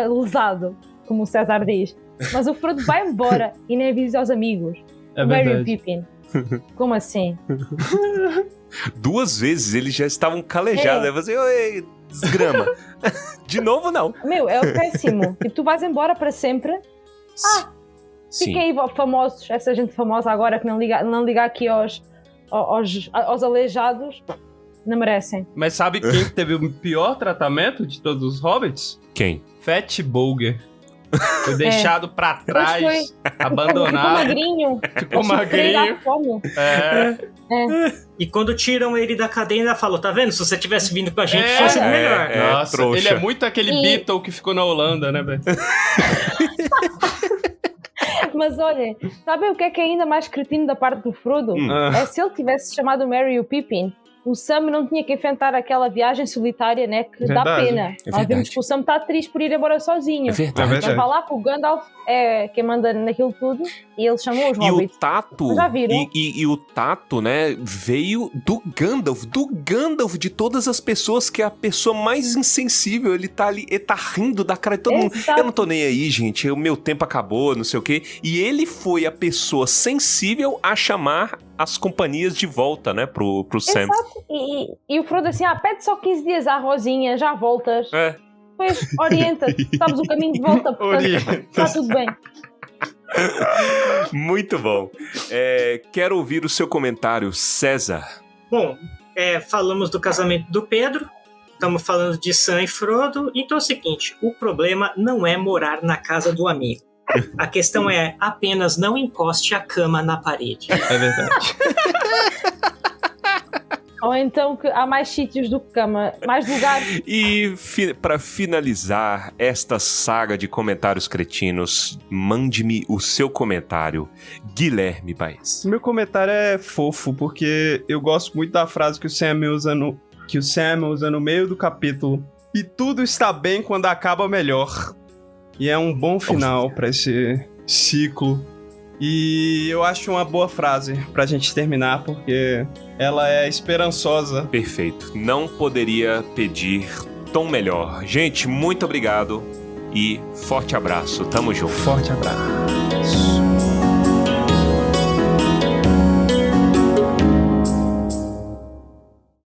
lesado, como o César diz. Mas o Frodo vai embora e nem avisa aos amigos. É Merry verdade. Pippin. Como assim? 2 vezes eles já estavam calejados. Aí você, oi, desgrama. De novo, não. Meu, é o péssimo. Tipo, tu vais embora para sempre. Fiquem aí famosos, essa gente famosa agora que não liga aqui aos aleijados. Não merecem. Mas sabe quem teve o pior tratamento de todos os hobbits? Quem? Fat Bolger. Foi deixado pra trás, abandonado. Ficou magrinho. E quando tiram ele da cadeia, ainda falou, tá vendo? Se você tivesse vindo com a gente, fosse melhor. Nossa, trouxa. Ele é muito aquele Beatle que ficou na Holanda, né, velho? Mas olha, sabe o que é ainda mais cretino da parte do Frodo? É se ele tivesse chamado Merry e o Pippin o Sam não tinha que enfrentar aquela viagem solitária, né? Que dá Verdade. pena. É Nós verdade. vemos que o Sam está triste por ir embora sozinho. É verdade. verdade. Mas vai lá que o Gandalf é quem manda naquilo tudo e ele chamou os E o hobbits. Tato, Já viram? e o Tato, né, veio do Gandalf de todas as pessoas, que é a pessoa mais insensível. Ele tá ali, ele tá rindo da cara de todo mundo. Exato. Eu não tô nem aí, gente, o meu tempo acabou, não sei o quê. E ele foi a pessoa sensível a chamar as companhias de volta, né, pro Sam. Exato. E o Frodo assim, pede só 15 dias à Rosinha, já voltas. É. Depois orienta-te, sabes o caminho de volta, portanto Orienta-te. está tudo bem. Muito bom. Quero ouvir o seu comentário, César. Bom, falamos do casamento do Pedro, estamos falando de Sam e Frodo, então é o seguinte, o problema não é morar na casa do amigo. A questão é apenas não encoste a cama na parede. É verdade. Ou então que há mais sítios do que cama, mais lugares. E para finalizar esta saga de comentários cretinos, mande-me o seu comentário, Guilherme Baez. Meu comentário é fofo, porque eu gosto muito da frase que o Sam usa no meio do capítulo. E tudo está bem quando acaba melhor. E é um bom final para esse ciclo. E eu acho uma boa frase pra gente terminar, porque ela é esperançosa. Perfeito. Não poderia pedir tom melhor. Gente, muito obrigado e forte abraço. Tamo junto. Forte abraço.